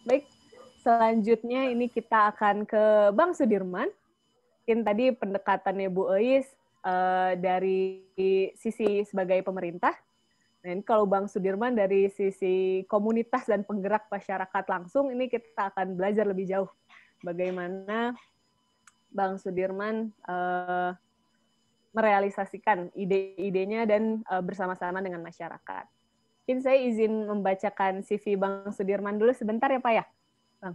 Baik, selanjutnya ini kita akan ke Bang Sudirman. Mungkin tadi pendekatannya Bu Eis dari sisi sebagai pemerintah. Nah, ini kalau Bang Sudirman dari sisi komunitas dan penggerak masyarakat langsung, ini kita akan belajar lebih jauh bagaimana Bang Sudirman merealisasikan ide-idenya dan bersama-sama dengan masyarakat. Mungkin saya izin membacakan CV Bang Sudirman dulu sebentar ya Pak ya, Bang.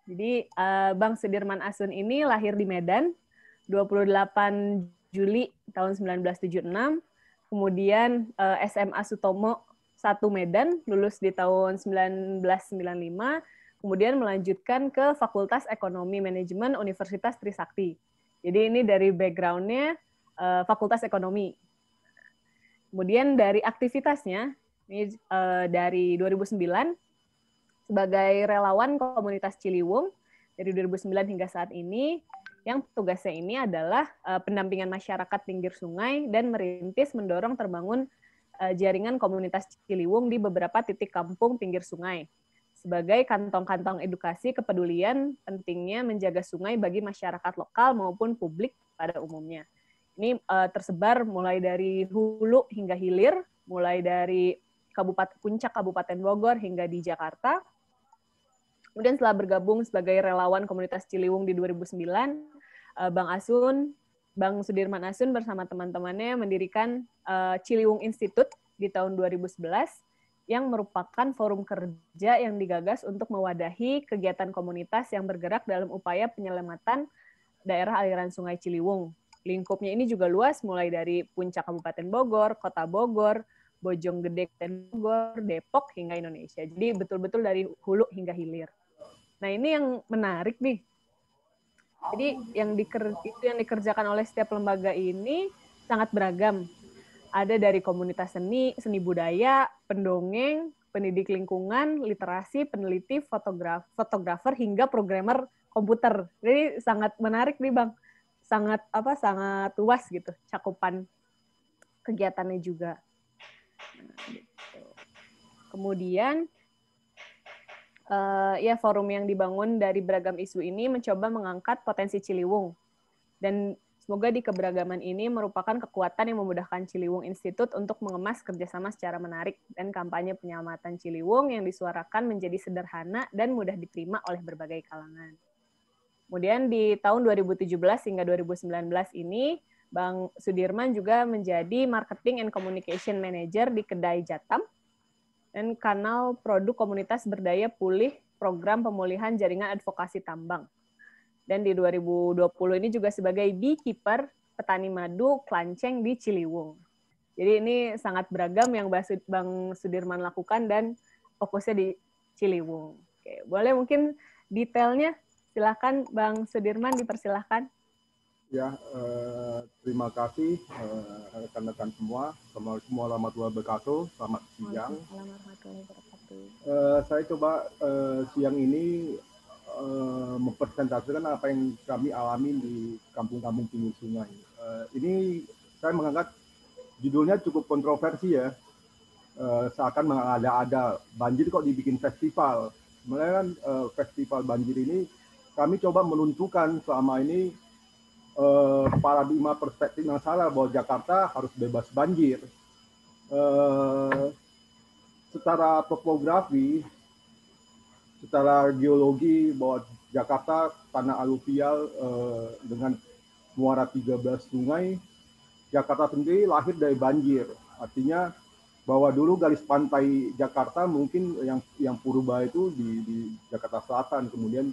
Jadi Bang Sudirman Asun ini lahir di Medan 28 Juli tahun 1976, kemudian SMA Sutomo 1 Medan, lulus di tahun 1995, kemudian melanjutkan ke Fakultas Ekonomi Manajemen Universitas Trisakti. Jadi ini dari background-nya Fakultas Ekonomi. Kemudian dari aktivitasnya, ini dari 2009, sebagai relawan komunitas Ciliwung dari 2009 hingga saat ini, yang tugasnya ini adalah pendampingan masyarakat pinggir sungai dan merintis mendorong terbangun jaringan komunitas Ciliwung di beberapa titik kampung pinggir sungai sebagai kantong-kantong edukasi kepedulian pentingnya menjaga sungai bagi masyarakat lokal maupun publik pada umumnya. Ini tersebar mulai dari hulu hingga hilir, mulai dari puncak Kabupaten Bogor hingga di Jakarta. Kemudian setelah bergabung sebagai relawan komunitas Ciliwung di 2009, Bang Sudirman Asun bersama teman-temannya mendirikan Ciliwung Institute di tahun 2011 yang merupakan forum kerja yang digagas untuk mewadahi kegiatan komunitas yang bergerak dalam upaya penyelamatan daerah aliran Sungai Ciliwung. Lingkupnya ini juga luas, mulai dari puncak Kabupaten Bogor, Kota Bogor, Bojonggede, Bogor, Depok, hingga Indonesia. Jadi betul-betul dari hulu hingga hilir. Nah, ini yang menarik nih. Jadi yang dikerjakan oleh setiap lembaga ini sangat beragam. Ada dari komunitas seni budaya, pendongeng, pendidik lingkungan, literasi, peneliti, fotografer hingga programmer komputer. Jadi sangat menarik nih, Bang. Sangat luas gitu cakupan kegiatannya juga. Nah, gitu. Kemudian forum yang dibangun dari beragam isu ini mencoba mengangkat potensi Ciliwung. Dan semoga di keberagaman ini merupakan kekuatan yang memudahkan Ciliwung Institute untuk mengemas kerjasama secara menarik dan kampanye penyelamatan Ciliwung yang disuarakan menjadi sederhana dan mudah diterima oleh berbagai kalangan. Kemudian di tahun 2017 hingga 2019 ini, Bang Sudirman juga menjadi Marketing and Communication Manager di Kedai Jatam, dan kanal produk komunitas berdaya pulih program pemulihan jaringan advokasi tambang. Dan di 2020 ini juga sebagai beekeeper petani madu Klanceng di Ciliwung. Jadi ini sangat beragam yang Bang Sudirman lakukan dan fokusnya di Ciliwung. Oke, boleh mungkin detailnya, silakan Bang Sudirman, dipersilahkan. Ya, terima kasih rekan-rekan semua. Assalamualaikum warahmatullahi wabarakatuh. Selamat siang. Saya coba siang ini mempresentasikan apa yang kami alami di kampung-kampung pinggir sungai. Ini saya mengangkat judulnya cukup kontroversi ya. Seakan mengada-ada banjir kok dibikin festival. Sebenarnya kan festival banjir ini kami coba menentukan selama ini paradigma perspektif yang salah bahwa Jakarta harus bebas banjir. Secara topografi, secara geologi, bahwa Jakarta tanah aluvial dengan muara 13 sungai, Jakarta sendiri lahir dari banjir. Artinya bahwa dulu garis pantai Jakarta mungkin yang purba itu di Jakarta Selatan, kemudian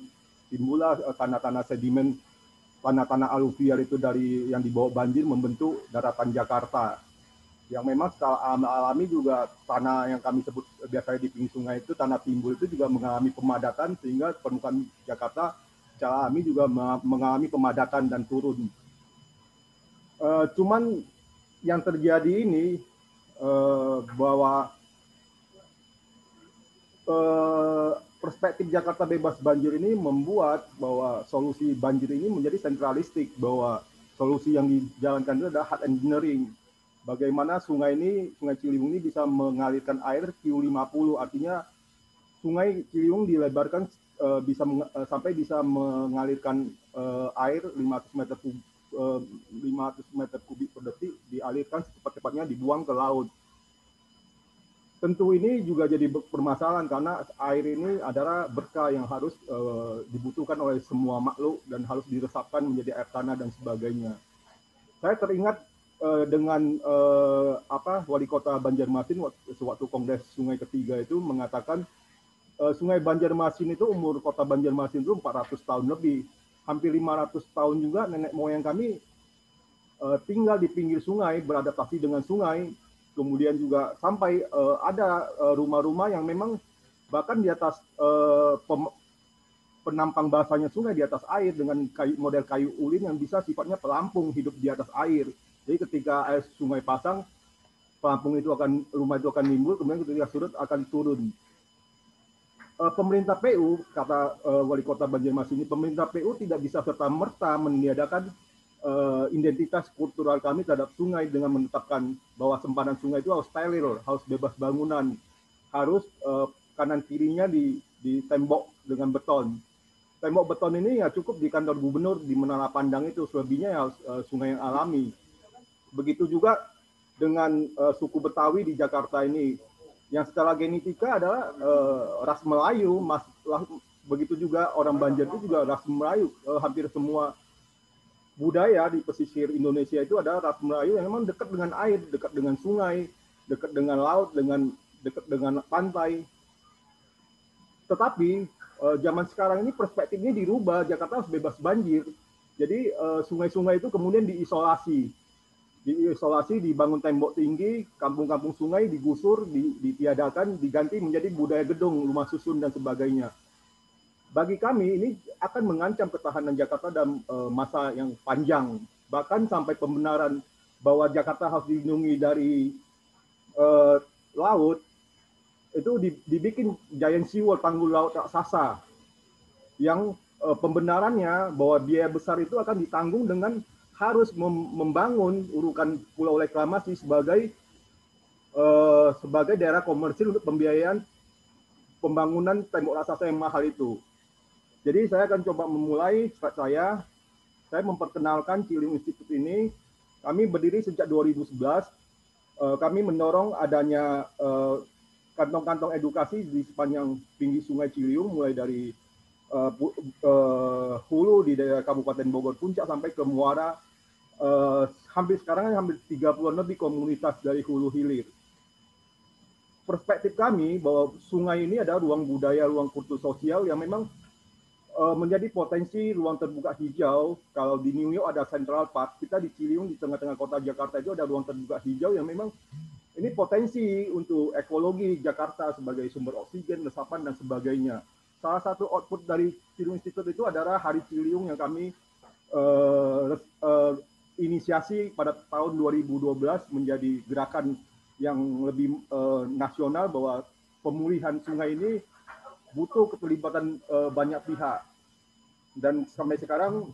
timbullah tanah-tanah sedimen, tanah-tanah aluvial itu dari yang dibawa banjir membentuk daratan Jakarta. Yang memang secara alami juga tanah yang kami sebut biasanya di pinggir sungai itu, tanah timbul itu juga mengalami pemadatan sehingga permukaan Jakarta secara alami juga mengalami pemadatan dan turun. Cuman yang terjadi ini bahwa perspektif Jakarta bebas banjir ini membuat bahwa solusi banjir ini menjadi sentralistik, bahwa solusi yang dijalankan itu adalah hard engineering. Bagaimana sungai Ciliwung ini bisa mengalirkan air Q50, artinya Sungai Ciliwung dilebarkan sampai bisa mengalirkan air 500 meter kubik per detik, dialirkan secepat-cepatnya dibuang ke laut. Tentu ini juga jadi permasalahan karena air ini adalah berkah yang harus dibutuhkan oleh semua makhluk dan harus diresapkan menjadi air tanah dan sebagainya. Saya teringat dengan Wali Kota Banjarmasin sewaktu Kongres Sungai ketiga itu mengatakan Sungai Banjarmasin itu umur Kota Banjarmasin itu 400 tahun lebih. Hampir 500 tahun juga nenek moyang kami tinggal di pinggir sungai, beradaptasi dengan sungai. Kemudian juga sampai ada rumah-rumah yang memang bahkan di atas penampang basahnya sungai di atas air dengan model kayu ulin yang bisa sifatnya pelampung hidup di atas air. Jadi ketika air sungai pasang, rumah itu akan nimbul, kemudian ketika surut akan turun. Pemerintah PU, kata Wali Kota Banjarmasin ini, pemerintah PU tidak bisa serta-merta meniadakan identitas kultural kami terhadap sungai dengan menetapkan bahwa sempadan sungai itu harus steril, harus bebas bangunan, harus kanan kirinya ditembok dengan beton. Tembok beton ini ya cukup di kantor gubernur, di Menara Pandang itu, selebihnya ya sungai yang alami. Begitu juga dengan suku Betawi di Jakarta ini, yang secara genetika adalah ras Melayu, begitu juga orang Banjar itu juga ras Melayu. Hampir semua budaya di pesisir Indonesia itu adalah ras Melayu yang memang dekat dengan air, dekat dengan sungai, dekat dengan laut, dekat dengan pantai. Tetapi zaman sekarang ini perspektifnya dirubah, Jakarta harus bebas banjir. Jadi sungai-sungai itu kemudian diisolasi, dibangun tembok tinggi, kampung-kampung sungai digusur, ditiadakan, diganti menjadi budaya gedung, rumah susun, dan sebagainya. Bagi kami ini akan mengancam ketahanan Jakarta dalam masa yang panjang. Bahkan sampai pembenaran bahwa Jakarta harus dilindungi dari laut, itu dibikin giant seawall, tanggul laut raksasa, yang pembenarannya bahwa biaya besar itu akan ditanggung dengan harus membangun urukan pulau reklamasi sebagai daerah komersil untuk pembiayaan pembangunan tembok raksasa yang mahal itu. Jadi saya akan coba memulai slide saya memperkenalkan Ciliwung Institute ini. Kami berdiri sejak 2011. Kami mendorong adanya kantong-kantong edukasi di sepanjang pinggir Sungai Ciliwung, mulai dari hulu di daerah Kabupaten Bogor Puncak sampai ke muara. Hampir sekarang hampir 30-an lebih komunitas dari hulu hilir. Perspektif kami bahwa sungai ini adalah ruang budaya, ruang kultur sosial yang memang menjadi potensi ruang terbuka hijau. Kalau di New York ada Central Park, kita di Ciliwung di tengah-tengah kota Jakarta itu ada ruang terbuka hijau yang memang ini potensi untuk ekologi Jakarta sebagai sumber oksigen, resapan, dan sebagainya. Salah satu output dari Ciliwung Institute itu adalah Hari Ciliwung yang kami inisiasi pada tahun 2012 menjadi gerakan yang lebih nasional bahwa pemulihan sungai ini butuh keterlibatan banyak pihak. Dan sampai sekarang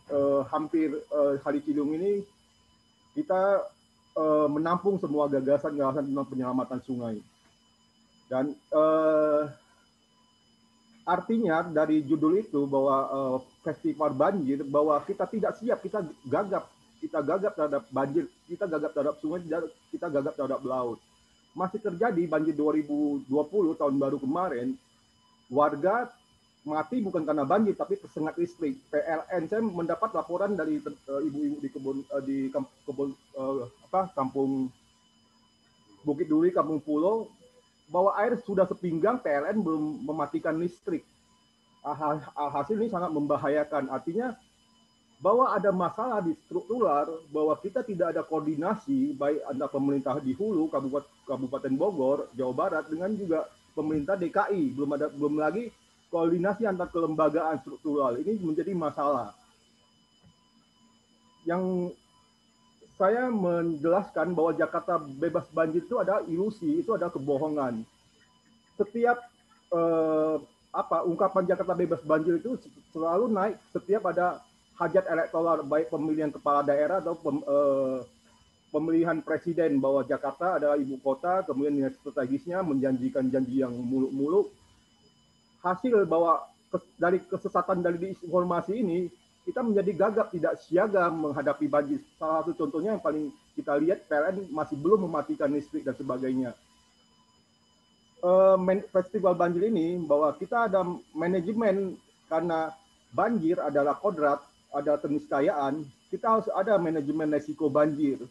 hampir Hari Ciliwung ini kita menampung semua gagasan-gagasan tentang penyelamatan sungai. Dan artinya dari judul itu bahwa festival banjir, bahwa kita tidak siap, kita gagap terhadap banjir, kita gagap terhadap sungai, kita gagap terhadap laut. Masih terjadi banjir 2020 tahun baru kemarin, warga mati bukan karena banjir tapi tersengat listrik. PLN, saya mendapat laporan dari ibu-ibu di kampung Bukit Duri, Kampung Pulau, bahwa air sudah sepinggang, PLN belum mematikan listrik. Hasil ini sangat membahayakan. Artinya bahwa ada masalah di struktural, bahwa kita tidak ada koordinasi baik antara pemerintah di hulu, Kabupaten Bogor, Jawa Barat, dengan juga pemerintah DKI. Belum lagi koordinasi antar kelembagaan struktural. Ini menjadi masalah. Yang saya menjelaskan bahwa Jakarta bebas banjir itu ada ilusi, itu ada kebohongan. Setiap ungkapan Jakarta bebas banjir itu selalu naik setiap ada hajat elektoral, baik pemilihan kepala daerah atau pemilihan presiden, bahwa Jakarta adalah ibu kota, kemudian nilai strategisnya menjanjikan janji yang muluk-muluk. hasil bahwa dari kesesatan dari informasi ini, kita menjadi gagap tidak siaga menghadapi banjir. Salah satu contohnya yang paling kita lihat, PLN masih belum mematikan listrik dan sebagainya. Festival banjir ini bahwa kita ada manajemen, karena banjir adalah kodrat, ada keniscayaan, kita harus ada manajemen risiko banjir.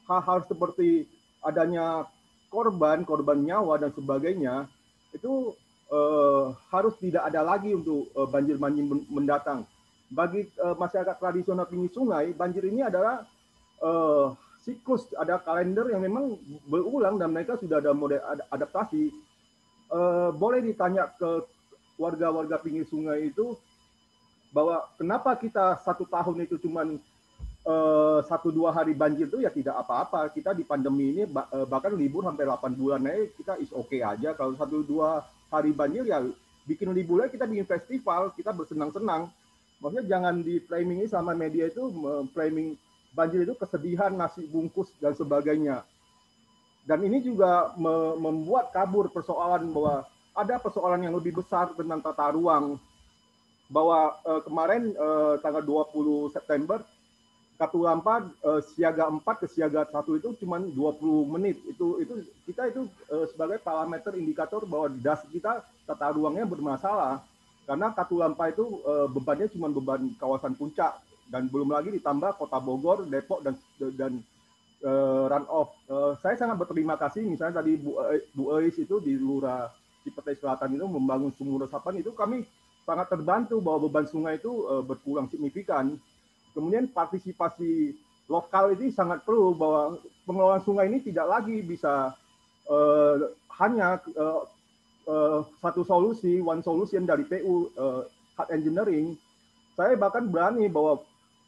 Hal-hal seperti adanya korban nyawa dan sebagainya itu harus tidak ada lagi untuk banjir-banjir mendatang. Bagi masyarakat tradisional pinggir sungai, banjir ini adalah siklus, ada kalender yang memang berulang dan mereka sudah ada model adaptasi. Boleh ditanya ke warga-warga pinggir sungai itu bahwa kenapa kita 1 tahun itu cuman 1-2 hari banjir itu ya tidak apa-apa. Kita di pandemi ini bahkan libur sampai 8 bulan aja kita is okay aja. Kalau 1-2 hari banjir ya bikin liburnya, kita bikin festival, kita bersenang-senang. Maksudnya jangan di framing ini sama media itu framing banjir itu kesedihan, nasi bungkus dan sebagainya. Dan ini juga membuat kabur persoalan bahwa ada persoalan yang lebih besar tentang tata ruang. Bahwa kemarin tanggal 20 September, Katulampa siaga 4 ke siaga 1 itu cuma 20 menit. Itu kita itu sebagai parameter indikator bahwa das kita tata ruangnya bermasalah. Karena Katulampa itu bebannya cuma beban kawasan puncak, dan belum lagi ditambah Kota Bogor, Depok dan run off. Saya sangat berterima kasih misalnya tadi Bu Eis itu di Lurah Cipete Selatan itu membangun sumur resapan, itu kami sangat terbantu bahwa beban sungai itu berkurang signifikan. Kemudian partisipasi lokal ini sangat perlu, bahwa pengelolaan sungai ini tidak lagi bisa hanya satu solusi, one solution dari PU hard engineering. Saya bahkan berani bahwa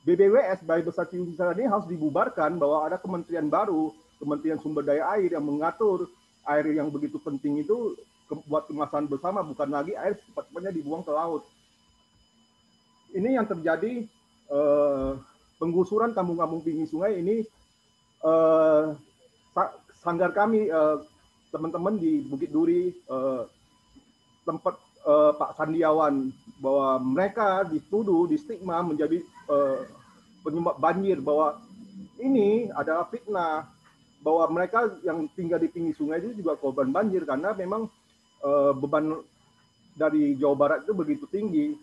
BBWS, Balai Besar Ciliwung ini harus dibubarkan, bahwa ada kementerian baru, Kementerian Sumber Daya Air, yang mengatur air yang begitu penting itu buat kemasan bersama, bukan lagi air cepat-cepatnya dibuang ke laut. Ini yang terjadi, penggusuran kampung-kampung pinggir sungai ini. Sanggar kami, teman-teman di Bukit Duri, tempat Pak Sandiawan, bahwa mereka dituduh, di stigma menjadi penyebab banjir, bahwa ini adalah fitnah, bahwa mereka yang tinggal di pinggir sungai itu juga korban banjir, karena memang beban dari Jawa Barat itu begitu tinggi.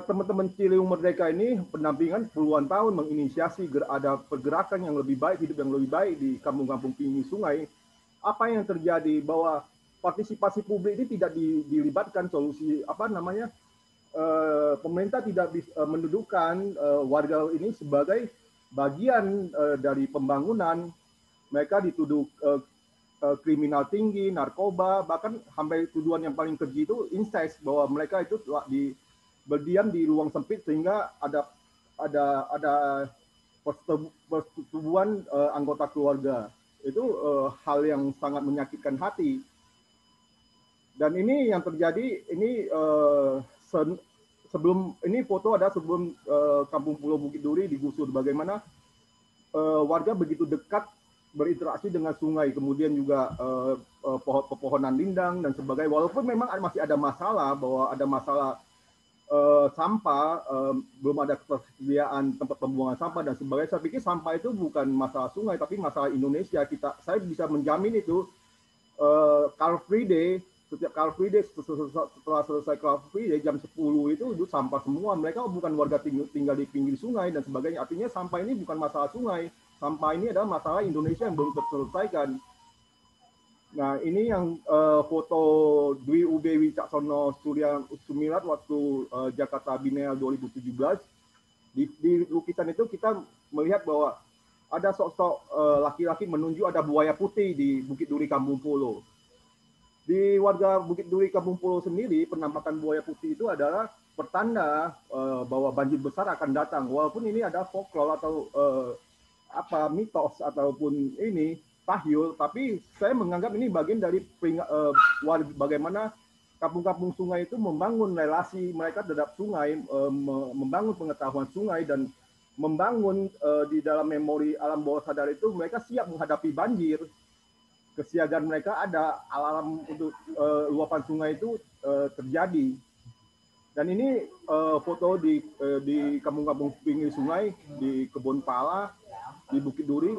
Teman-teman Ciliwung Merdeka ini pendampingan puluhan tahun menginisiasi ada pergerakan yang lebih baik, hidup yang lebih baik di kampung-kampung pinggir sungai. Apa yang terjadi, bahwa partisipasi publik ini tidak dilibatkan, solusi pemerintah tidak mendudukan warga ini sebagai bagian dari pembangunan. Mereka dituduh kriminal tinggi, narkoba, bahkan sampai tuduhan yang paling keji itu incest, bahwa mereka itu telah berdiam di ruang sempit sehingga ada persetubuhan anggota keluarga. Itu hal yang sangat menyakitkan hati. Dan ini yang terjadi, ini sebelum ini foto ada sebelum Kampung Pulau Bukit Duri digusur, bagaimana warga begitu dekat berinteraksi dengan sungai, kemudian juga pepohonan lindang dan sebagainya. Walaupun memang masih ada masalah, bahwa ada masalah sampah, belum ada ketersediaan tempat pembuangan sampah dan sebagainya. Saya pikir sampah itu bukan masalah sungai, tapi masalah Indonesia. Saya bisa menjamin itu. Car Free Day, setiap Car Free Day, setelah selesai Car Free Day jam 10 itu sampah semua. Mereka bukan warga tinggal di pinggir sungai dan sebagainya. Artinya sampah ini bukan masalah sungai, sampah ini adalah masalah Indonesia yang belum terselesaikan. Nah, ini yang foto Dwi UB Wicaksono Surya Sumirat waktu Jakarta Biennale 2017. Di lukisan itu kita melihat bahwa ada sosok laki-laki menunjuk ada buaya putih di Bukit Duri Kampung Pulo. Di warga Bukit Duri Kampung Pulo sendiri, penampakan buaya putih itu adalah pertanda bahwa banjir besar akan datang. Walaupun ini ada folklore atau mitos ataupun ini tahyul, tapi saya menganggap ini bagian dari bagaimana kampung-kampung sungai itu membangun relasi mereka terhadap sungai, membangun pengetahuan sungai, dan membangun di dalam memori alam bawah sadar itu mereka siap menghadapi banjir. kesiagaan mereka ada alarm untuk luapan sungai itu terjadi. Dan ini foto di kampung-kampung pinggir sungai, di Kebon Pala, di Bukit Duri,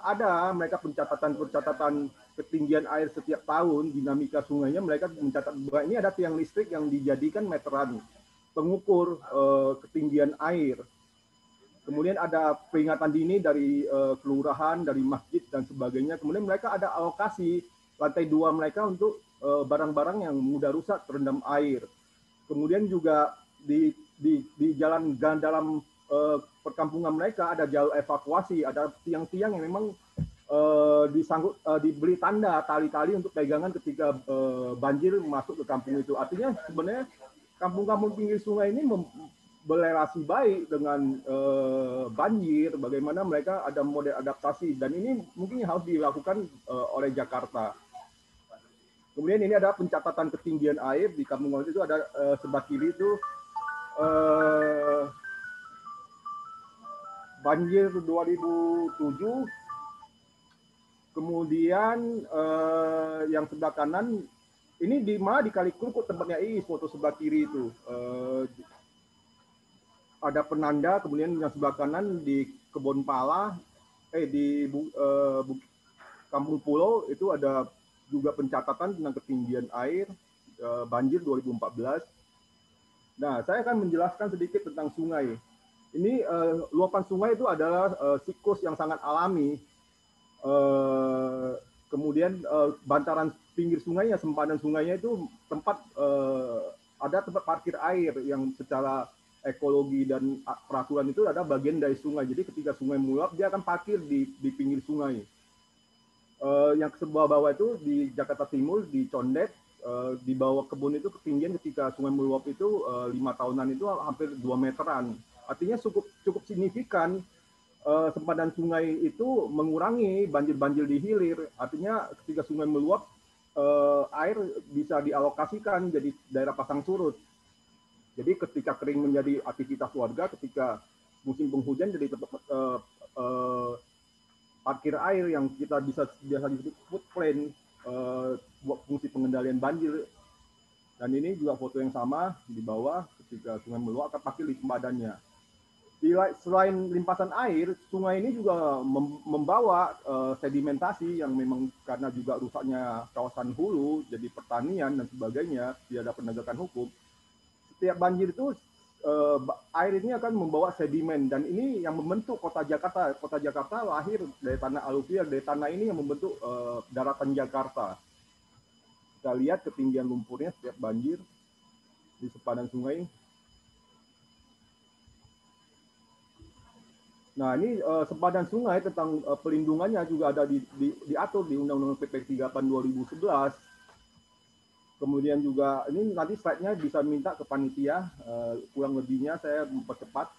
ada mereka pencatatan ketinggian air setiap tahun, dinamika sungainya mereka mencatat bahwa ini ada tiang listrik yang dijadikan meteran pengukur ketinggian air. Kemudian ada peringatan dini dari kelurahan, dari masjid dan sebagainya. Kemudian mereka ada alokasi lantai 2 mereka untuk barang-barang yang mudah rusak terendam air. Kemudian juga di jalan dalam perkampungan mereka ada jalur evakuasi, ada tiang-tiang yang memang diberi tanda tali-tali untuk pegangan ketika banjir masuk ke kampung itu. Artinya sebenarnya kampung-kampung pinggir sungai ini berelasi baik dengan banjir, bagaimana mereka ada model adaptasi, dan ini mungkin harus dilakukan oleh Jakarta. Kemudian ini ada pencatatan ketinggian air di kampung itu, ada sebelah kiri itu banjir 2007. Kemudian yang sebelah kanan ini di Kali Kerukut tempatnya Iis, foto sebelah kiri itu. Ada penanda. Kemudian yang sebelah kanan di Kebon Pala, di Kampung Pulau itu ada juga pencatatan tentang ketinggian air banjir 2014. Nah, saya akan menjelaskan sedikit tentang sungai. Ini luapan sungai itu adalah siklus yang sangat alami. Kemudian bantaran pinggir sungainya, sempadan sungainya itu tempat ada tempat parkir air yang secara ekologi dan peraturan itu ada bagian dari sungai. Jadi ketika sungai meluap dia akan parkir di pinggir sungai. Yang ke sebelah bawah itu di Jakarta Timur, di Condet, di bawah kebun itu ketinggian ketika sungai meluap itu 5 tahunan itu hampir 2 meteran. Artinya cukup signifikan sempadan sungai itu mengurangi banjir-banjir di hilir. Artinya ketika sungai meluap, air bisa dialokasikan jadi daerah pasang surut. Jadi ketika kering menjadi aktivitas warga, ketika musim penghujan jadi parkir air yang kita biasa disebut floodplain buat fungsi pengendalian banjir. Dan ini juga foto yang sama di bawah ketika sungai meluap akan parkir di sempadannya. Selain limpasan air, sungai ini juga membawa sedimentasi yang memang karena juga rusaknya kawasan hulu, jadi pertanian dan sebagainya, tidak ada penegakan hukum. Setiap banjir itu air ini akan membawa sedimen, dan ini yang membentuk kota Jakarta. Kota Jakarta lahir dari tanah aluvial, dari tanah ini yang membentuk daratan Jakarta. Kita lihat ketinggian lumpurnya setiap banjir di sempadan sungai. Nah, ini sempadan sungai tentang pelindungannya juga ada diatur di Undang-Undang PP 38 2011. Kemudian juga ini nanti slide-nya bisa minta ke panitia, kurang lebihnya saya mempercepat,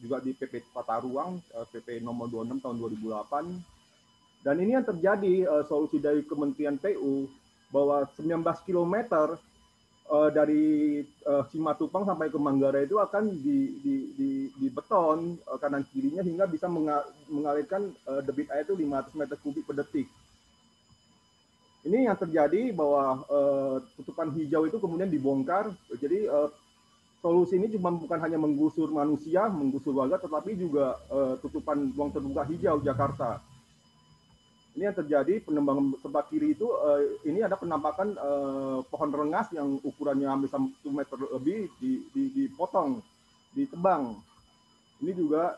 juga di PP Tata Ruang, PP nomor 26 tahun 2008. Dan ini yang terjadi solusi dari Kementerian PU bahwa 19 km dari Simatupang sampai ke Manggarai itu akan di beton kanan kirinya hingga bisa mengalirkan debit air itu 500 meter kubik per detik. Ini yang terjadi bahwa tutupan hijau itu kemudian dibongkar. Jadi solusi ini cuma bukan hanya menggusur manusia, menggusur warga, tetapi juga tutupan ruang terbuka hijau Jakarta. Ini yang terjadi penembangan sebelah kiri itu, ini ada penampakan pohon rengas yang ukurannya hampir 1 meter lebih dipotong, ditebang. Ini juga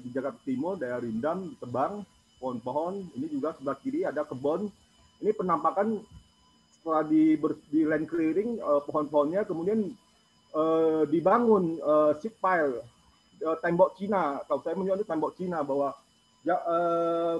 di Jakarta Timur, daerah Rindam, ditebang pohon-pohon. Ini juga sebelah kiri ada kebun. Ini penampakan setelah di land clearing pohon-pohonnya, kemudian dibangun sheet pile, tembok Cina. Kalau saya menyebut tembok Cina, bahwa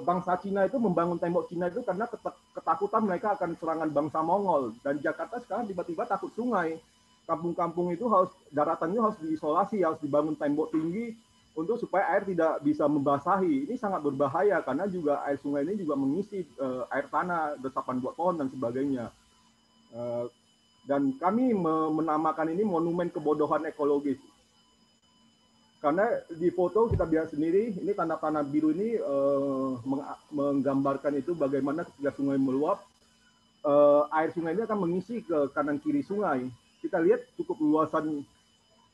bangsa Cina itu membangun tembok Cina itu karena ketakutan mereka akan serangan bangsa Mongol. Dan Jakarta sekarang tiba-tiba takut sungai. Kampung-kampung itu daratannya harus diisolasi, harus dibangun tembok tinggi untuk supaya air tidak bisa membasahi. Ini sangat berbahaya karena juga air sungai ini juga mengisi air tanah, resapan buat pohon dan sebagainya. Dan kami menamakan ini monumen kebodohan ekologis. Karena di foto kita lihat sendiri, ini tanah-tanah biru ini menggambarkan itu bagaimana ketika sungai meluap, air sungai ini akan mengisi ke kanan kiri sungai. Kita lihat cukup luasan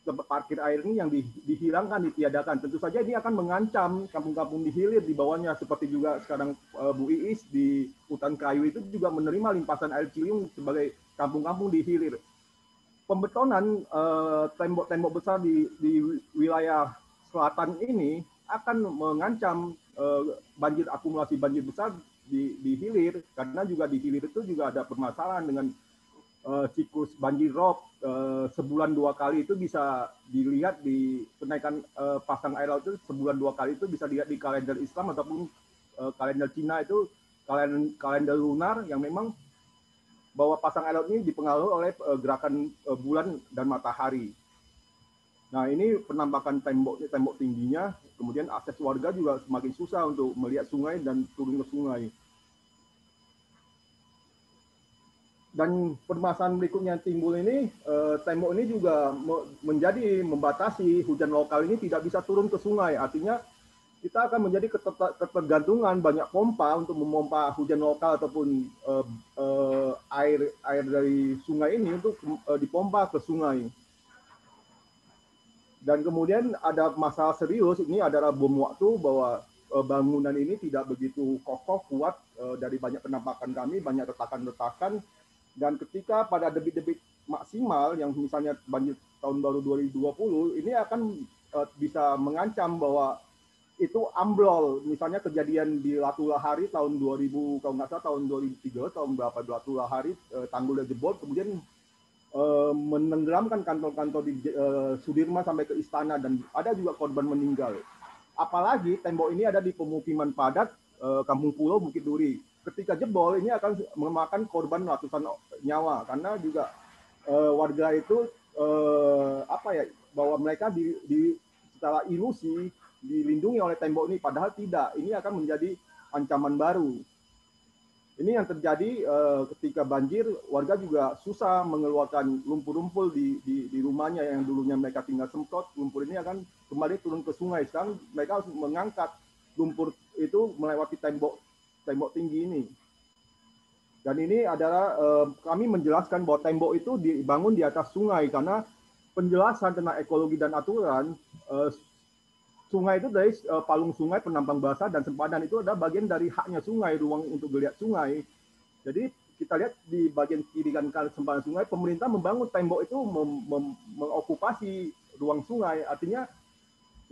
tempat parkir air ini yang dihilangkan, ditiadakan. Tentu saja ini akan mengancam kampung-kampung di hilir di bawahnya, seperti juga sekarang Bu Iis di Hutan Kayu itu juga menerima limpasan air Ciliwung sebagai kampung-kampung di hilir. Pembetonan tembok-tembok besar di wilayah selatan ini akan mengancam banjir, akumulasi banjir besar di hilir, karena juga di hilir itu juga ada permasalahan dengan siklus banjir rob sebulan 2 kali itu bisa dilihat di kenaikan pasang air laut itu sebulan 2 kali itu bisa dilihat di kalender Islam ataupun kalender Cina itu kalender lunar yang memang bahwa pasang air laut ini dipengaruhi oleh gerakan bulan dan matahari. Nah, ini penampakan tembok tingginya, kemudian akses warga juga semakin susah untuk melihat sungai dan turun ke sungai. Dan permasalahan berikutnya yang timbul ini, tembok ini juga menjadi membatasi hujan lokal ini tidak bisa turun ke sungai. Artinya kita akan menjadi ketergantungan banyak pompa untuk memompa hujan lokal ataupun air dari sungai ini untuk dipompa ke sungai. Dan kemudian ada masalah serius, ini adalah bom waktu bahwa bangunan ini tidak begitu kokoh, kuat dari banyak penampakan kami, banyak retakan-retakan. Dan ketika pada debit-debit maksimal yang misalnya banjir tahun baru 2020, ini akan bisa mengancam bahwa itu ambrol. Misalnya kejadian di Latulahari tahun 2000, kalau nggak salah tahun 2003, tahun berapa Latulahari, tanggulnya jebol, kemudian menenggelamkan kantor-kantor di Sudirman sampai ke istana, dan ada juga korban meninggal. Apalagi tembok ini ada di pemukiman padat Kampung Pulau Bukit Duri. Ketika jebol ini akan memakan korban ratusan nyawa, karena juga warga itu bahwa mereka secara ilusi dilindungi oleh tembok ini, padahal tidak. Ini akan menjadi ancaman baru. Ini yang terjadi ketika banjir, warga juga susah mengeluarkan lumpur-lumpur di rumahnya yang dulunya mereka tinggal semprot. Lumpur ini akan kembali turun ke sungai. Sekarang mereka harus mengangkat lumpur itu melewati tembok tinggi ini. Dan ini adalah kami menjelaskan bahwa tembok itu dibangun di atas sungai, karena penjelasan tentang ekologi dan aturan, sungai itu dari palung sungai, penampang basah, dan sempadan itu adalah bagian dari haknya sungai, ruang untuk geliat sungai. Jadi kita lihat di bagian kiri dan kanan sempadan sungai, pemerintah membangun tembok itu mengokupasi ruang sungai. Artinya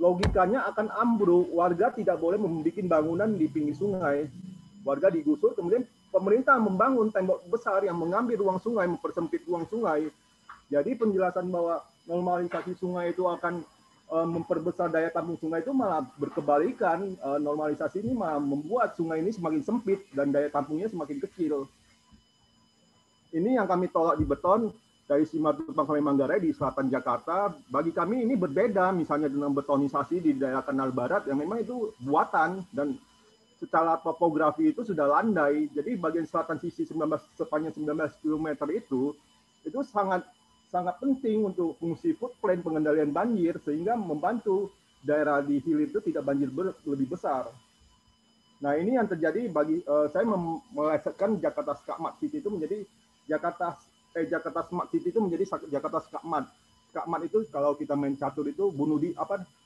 logikanya akan ambruk, warga tidak boleh membuat bangunan di pinggir sungai. Warga digusur, kemudian pemerintah membangun tembok besar yang mengambil ruang sungai, mempersempit ruang sungai. Jadi penjelasan bahwa normalisasi sungai itu akan memperbesar daya tampung sungai itu malah berkebalikan. Normalisasi ini malah membuat sungai ini semakin sempit dan daya tampungnya semakin kecil. Ini yang kami tolak di beton dari Simatupang sampai Manggarai di selatan Jakarta. Bagi kami ini berbeda misalnya dengan betonisasi di daerah Kanal Barat yang memang itu buatan dan secara topografi itu sudah landai. Jadi bagian selatan sisi sepanjang 19 km itu sangat penting untuk fungsi footprint pengendalian banjir, sehingga membantu daerah di hilir itu tidak banjir lebih besar. Nah, ini yang terjadi bagi saya melesetkan Jakarta Skakmat City itu menjadi Jakarta Smart City itu menjadi Jakarta Skakmat. Skakmat itu kalau kita main catur itu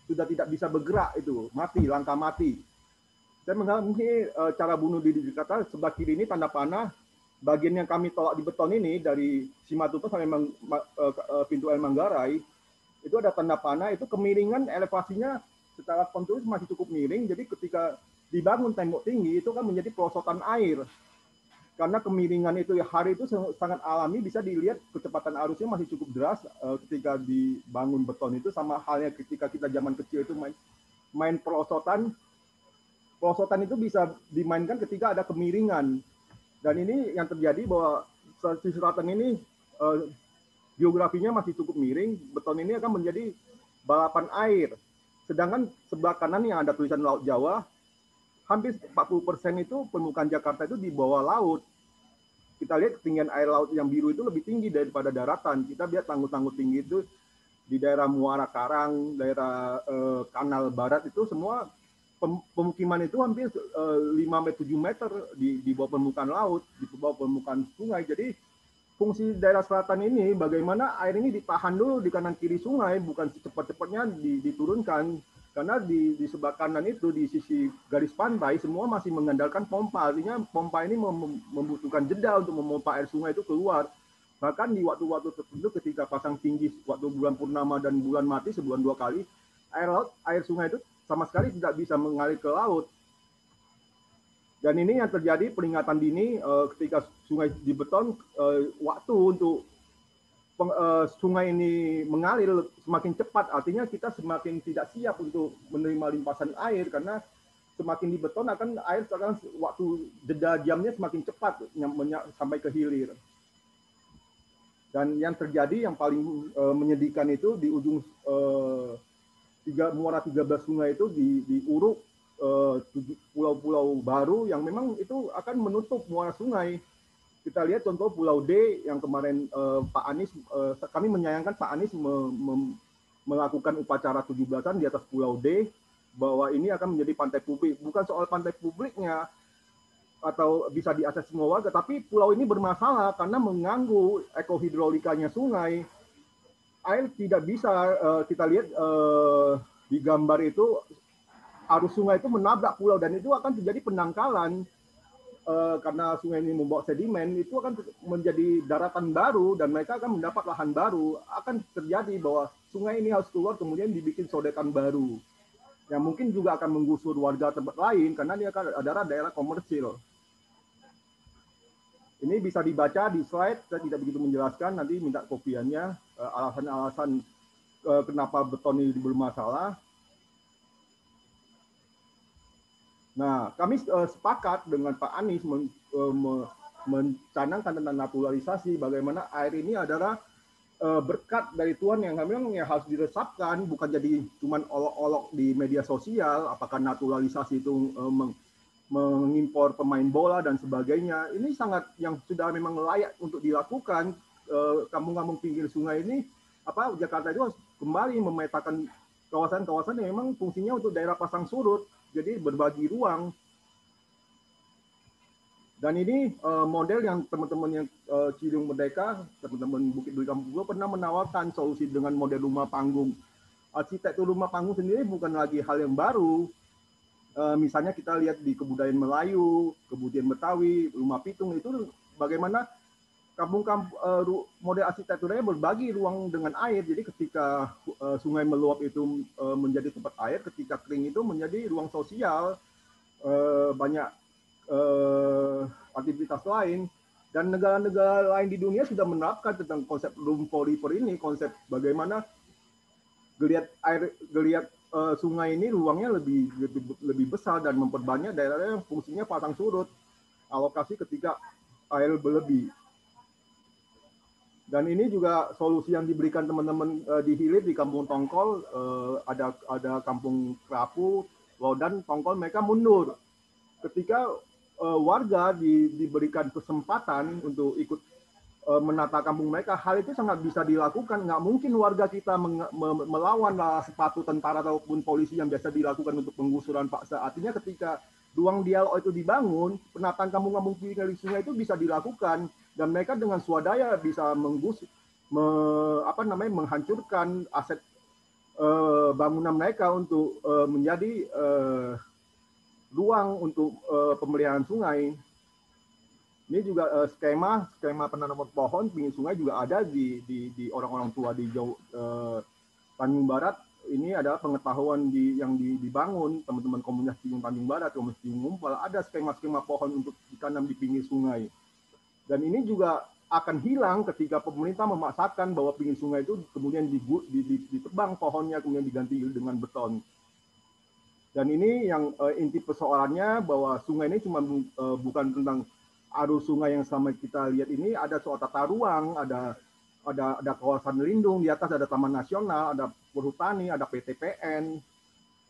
sudah tidak bisa bergerak, itu mati, langkah mati. Saya menganggap mungkin cara bunuh diri di Jakarta sebelah kiri ini tanda panah. Bagian yang kami tolak di beton ini dari Simatupang sampai pintu air Manggarai itu ada tanda panah, itu kemiringan elevasinya secara kontur masih cukup miring. Jadi ketika dibangun tembok tinggi itu kan menjadi perosotan air, karena kemiringan itu hari itu sangat alami, bisa dilihat kecepatan arusnya masih cukup deras ketika dibangun beton itu, sama halnya ketika kita zaman kecil itu main perosotan itu bisa dimainkan ketika ada kemiringan. Dan ini yang terjadi bahwa di selatan ini geografinya masih cukup miring, beton ini akan menjadi balapan air. Sedangkan sebelah kanan yang ada tulisan Laut Jawa, hampir 40% itu permukaan Jakarta itu di bawah laut. Kita lihat ketinggian air laut yang biru itu lebih tinggi daripada daratan. Kita lihat tanggul-tanggul tinggi itu di daerah Muara Karang, daerah Kanal Barat itu semua pemukiman itu hampir 5-7 meter di bawah permukaan laut, di bawah permukaan sungai. Jadi fungsi daerah selatan ini bagaimana air ini ditahan dulu di kanan kiri sungai, bukan secepat-cepatnya diturunkan. Karena di sebelah kanan itu, di sisi garis pantai, semua masih mengandalkan pompa. Artinya pompa ini membutuhkan jeda untuk memompa air sungai itu keluar. Bahkan di waktu-waktu tertentu ketika pasang tinggi, waktu bulan purnama dan bulan mati, sebulan 2 kali, air sungai itu sama sekali tidak bisa mengalir ke laut. Dan ini yang terjadi peringatan dini ketika sungai dibeton, waktu untuk sungai ini mengalir semakin cepat, artinya kita semakin tidak siap untuk menerima limpasan air, karena semakin dibeton akan air sekarang waktu jeda jamnya semakin cepat sampai ke hilir. Dan yang terjadi yang paling menyedihkan itu di ujung muara 13 sungai itu di Uruk, pulau-pulau baru yang memang itu akan menutup muara sungai. Kita lihat contoh Pulau D yang kemarin Pak Anies, kami menyayangkan Pak Anies melakukan upacara 17-an di atas Pulau D, bahwa ini akan menjadi pantai publik. Bukan soal pantai publiknya atau bisa diakses semua warga, tapi pulau ini bermasalah karena mengganggu ekohidrolikanya sungai. Air tidak bisa, kita lihat di gambar itu, arus sungai itu menabrak pulau dan itu akan terjadi pendangkalan. Karena sungai ini membawa sedimen, itu akan menjadi daratan baru dan mereka akan mendapat lahan baru. Akan terjadi bahwa sungai ini harus keluar kemudian dibikin sodetan baru, yang mungkin juga akan menggusur warga tempat lain karena dia akan adalah daerah komersil. Ini bisa dibaca di slide, saya tidak begitu menjelaskan, nanti minta kopiannya, alasan-alasan kenapa beton ini bermasalah. Nah, kami sepakat dengan Pak Anies mencanangkan tentang naturalisasi, bagaimana air ini adalah berkat dari Tuhan yang memang harus diresapkan, bukan jadi cuman olok-olok di media sosial, apakah naturalisasi itu mengimpor pemain bola dan sebagainya. Ini sangat yang sudah memang layak untuk dilakukan. Kampung-kampung pinggir sungai ini, Jakarta itu harus kembali memetakan kawasan-kawasan yang memang fungsinya untuk daerah pasang surut. Jadi berbagi ruang. Dan ini model yang teman-teman yang Ciliwung Merdeka, teman-teman Bukit Duri Kampung Pulau pernah menawarkan solusi dengan model rumah panggung. Arsitektur rumah panggung sendiri bukan lagi hal yang baru. Misalnya kita lihat di kebudayaan Melayu, kebudayaan Betawi, rumah pitung itu bagaimana kampung-kampung model arsitekturnya berbagi ruang dengan air. Jadi ketika sungai meluap itu menjadi tempat air, ketika kering itu menjadi ruang sosial, banyak aktivitas lain. Dan negara-negara lain di dunia sudah menerapkan tentang konsep room for river ini, konsep bagaimana geliat sungai ini ruangnya lebih besar dan memperbanyak daerah yang fungsinya pasang surut, alokasi ketika air berlebih. Dan ini juga solusi yang diberikan teman-teman di hilir di Kampung Tongkol, ada Kampung Kerapu, Lodan, Tongkol, mereka mundur. Ketika warga diberikan kesempatan untuk ikut menata kampung mereka, hal itu sangat bisa dilakukan. Nggak mungkin warga kita melawan sepatu tentara ataupun polisi yang biasa dilakukan untuk penggusuran paksa. Artinya ketika ruang dialog itu dibangun, penataan kampung-kampung pinggir sungai itu bisa dilakukan. Dan mereka dengan swadaya bisa menghancurkan aset bangunan mereka untuk menjadi ruang untuk pemeliharaan sungai. Ini juga skema penanaman pohon pinggir sungai juga ada di orang-orang tua di Tanjung Barat. Ini adalah pengetahuan yang dibangun teman-teman komunitas Ciliwung Tanjung Barat, komunitas Ciliwung Ngumpal, ada skema-skema pohon untuk ditanam di pinggir sungai. Dan ini juga akan hilang ketika pemerintah memaksakan bahwa pinggir sungai itu kemudian ditebang pohonnya, kemudian diganti dengan beton. Dan ini yang inti persoalannya, bahwa sungai ini cuma bukan tentang arus sungai yang selama kita lihat ini, ada soal tata ruang, ada kawasan lindung, di atas ada taman nasional, ada perhutani, ada PTPN,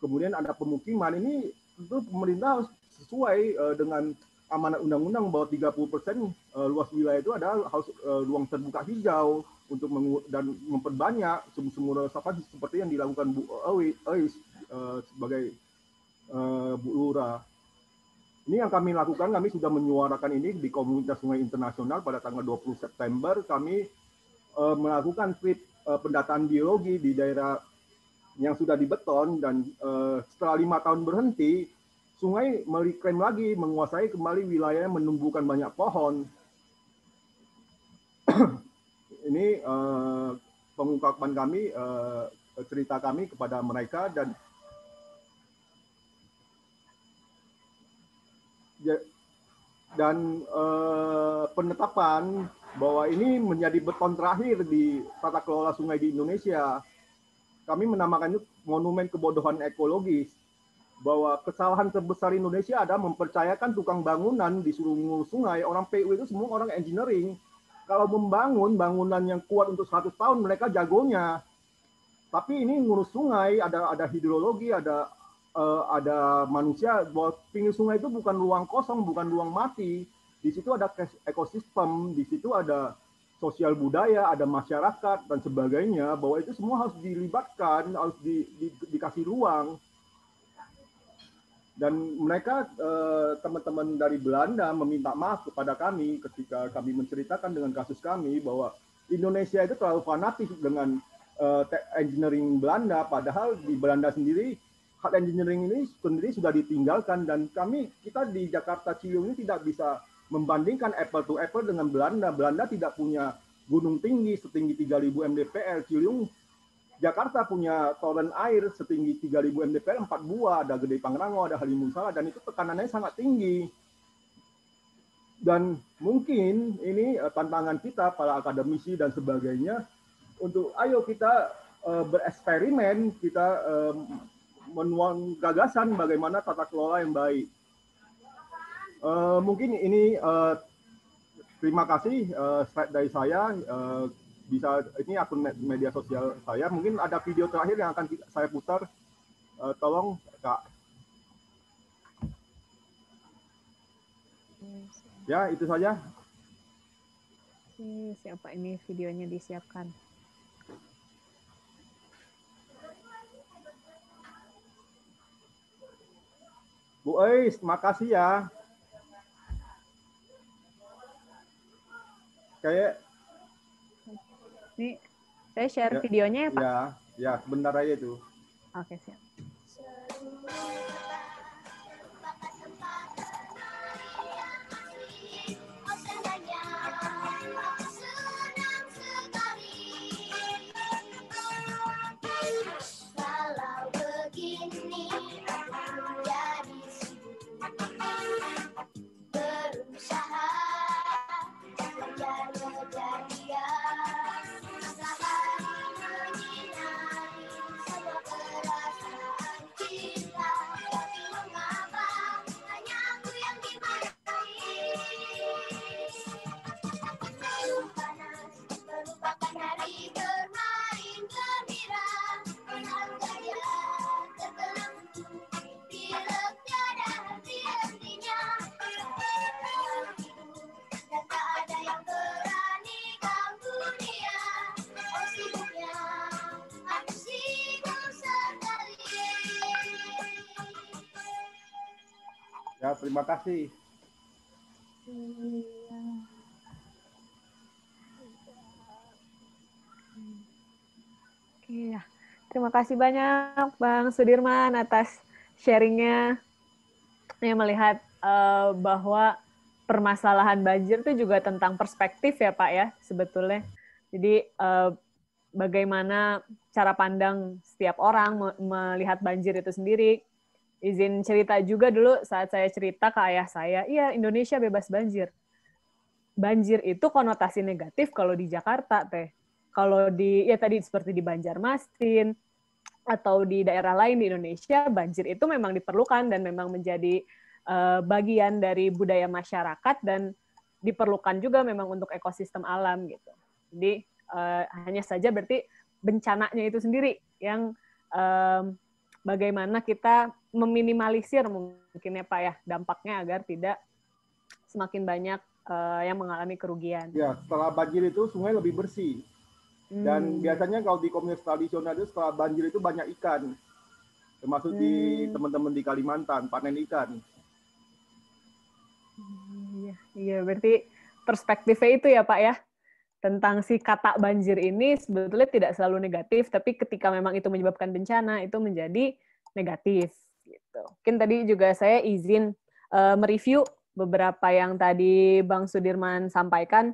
kemudian ada pemukiman. Ini tentu pemerintah harus sesuai dengan amanat undang-undang bahwa 30% luas wilayah itu adalah harus ruang terbuka hijau untuk dan memperbanyak sumber resapan seperti yang dilakukan Bu Eis sebagai Bu Lurah. Ini yang kami lakukan, kami sudah menyuarakan ini di Komunitas Sungai Internasional pada tanggal 20 September. Kami melakukan trip pendataan biologi di daerah yang sudah dibeton, dan setelah 5 tahun berhenti, sungai mengklaim lagi menguasai kembali wilayah, menumbuhkan banyak pohon. Ini pengungkapan kami, cerita kami kepada mereka, dan penetapan bahwa ini menjadi beton terakhir di tata kelola sungai di Indonesia. Kami menamakannya monumen kebodohan ekologis, bahwa kesalahan terbesar Indonesia adalah mempercayakan tukang bangunan disuruh ngurus sungai. Orang PU itu semua orang engineering. Kalau membangun bangunan yang kuat untuk 100 tahun, mereka jagonya. Tapi ini ngurus sungai, ada hidrologi, ada manusia. Bahwa pinggir sungai itu bukan ruang kosong, bukan ruang mati. Di situ ada ekosistem, di situ ada sosial budaya, ada masyarakat, dan sebagainya. Bahwa itu semua harus dilibatkan, harus dikasih ruang. Dan mereka, teman-teman dari Belanda, meminta maaf kepada kami ketika kami menceritakan dengan kasus kami bahwa Indonesia itu terlalu fanatik dengan engineering Belanda, padahal di Belanda sendiri hard engineering ini sendiri sudah ditinggalkan, dan kita di Jakarta Ciliwung ini tidak bisa membandingkan apple to apple dengan Belanda. Belanda tidak punya gunung tinggi setinggi 3.000 mdpl. Ciliwung Jakarta punya toren air setinggi 3.000 mdpl 4 buah, ada Gede Pangrango, ada Halimunsalah, dan itu tekanannya sangat tinggi. Dan mungkin ini tantangan kita para akademisi dan sebagainya untuk ayo kita bereksperimen, kita menuang gagasan bagaimana tata kelola yang baik. Mungkin ini terima kasih slide dari saya. Ini akun media sosial saya. Mungkin ada video terakhir yang akan saya putar. Tolong Kak. Ya, itu saja. Siapa ini videonya disiapkan? Bu Eis, makasih ya. Kayak ini saya share videonya ya, Pak? Ya, sebentar aja itu. Oke, siap. Ya, terima kasih. Oke, terima kasih banyak Bang Sudirman atas sharingnya. Yang melihat bahwa permasalahan banjir itu juga tentang perspektif ya Pak ya sebetulnya. Jadi bagaimana cara pandang setiap orang melihat banjir itu sendiri. Izin cerita juga dulu saat saya cerita ke ayah saya, iya Indonesia bebas banjir. Banjir itu konotasi negatif kalau di Jakarta teh. Kalau ya tadi seperti di Banjarmasin atau di daerah lain di Indonesia, banjir itu memang diperlukan dan memang menjadi bagian dari budaya masyarakat dan diperlukan juga memang untuk ekosistem alam gitu. Jadi hanya saja berarti bencananya itu sendiri yang bagaimana kita meminimalisir mungkin ya Pak ya dampaknya agar tidak semakin banyak yang mengalami kerugian. Ya, setelah banjir itu sungai lebih bersih. Dan biasanya kalau di komunitas tradisional itu setelah banjir itu banyak ikan. Termasuk di teman-teman di Kalimantan, panen ikan. Iya, berarti perspektifnya itu ya Pak ya, tentang si kata banjir ini sebetulnya tidak selalu negatif, tapi ketika memang itu menyebabkan bencana, itu menjadi negatif. Gitu. Mungkin tadi juga saya izin mereview beberapa yang tadi Bang Sudirman sampaikan.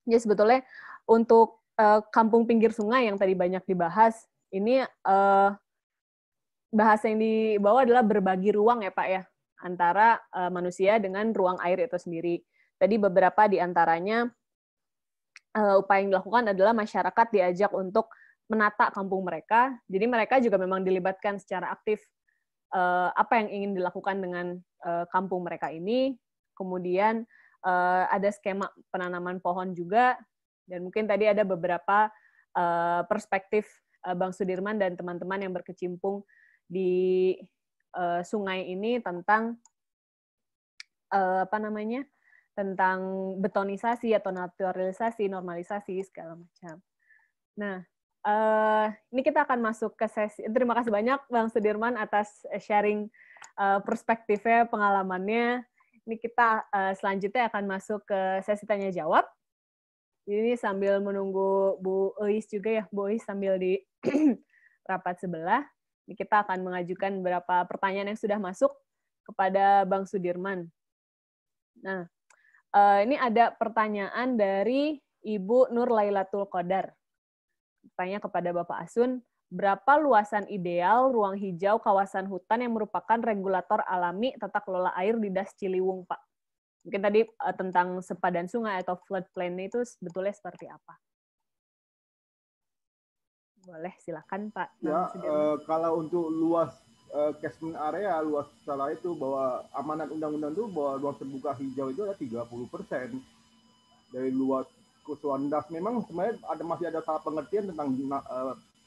Jadi sebetulnya untuk kampung pinggir sungai yang tadi banyak dibahas, ini bahasa yang dibawa adalah berbagi ruang ya Pak ya, antara manusia dengan ruang air itu sendiri. Tadi beberapa di antaranya upaya yang dilakukan adalah masyarakat diajak untuk menata kampung mereka, jadi mereka juga memang dilibatkan secara aktif apa yang ingin dilakukan dengan kampung mereka ini, kemudian ada skema penanaman pohon juga, dan mungkin tadi ada beberapa perspektif Bang Sudirman dan teman-teman yang berkecimpung di sungai ini tentang tentang betonisasi atau naturalisasi, normalisasi segala macam. Nah, ini kita akan masuk ke sesi. Terima kasih banyak Bang Sudirman atas sharing perspektifnya, pengalamannya. Ini kita selanjutnya akan masuk ke sesi tanya jawab. Ini sambil menunggu Bu Eis juga ya, Bu Eis sambil di rapat sebelah. Ini kita akan mengajukan beberapa pertanyaan yang sudah masuk kepada Bang Sudirman. Nah, ini ada pertanyaan dari Ibu Nur Lailatul Qadar. Tanya kepada Bapak Asun, berapa luasan ideal ruang hijau kawasan hutan yang merupakan regulator alami tata kelola air di Das Ciliwung, Pak? Mungkin tadi tentang sepadan sungai atau floodplain itu sebetulnya seperti apa? Boleh, silakan Pak. Ya, kalau untuk luas catchment area, luas secara itu bahwa amanat undang-undang itu bahwa luas terbuka hijau itu ada 30% dari luas keseluruhan Das. Memang sebenarnya masih ada salah pengertian tentang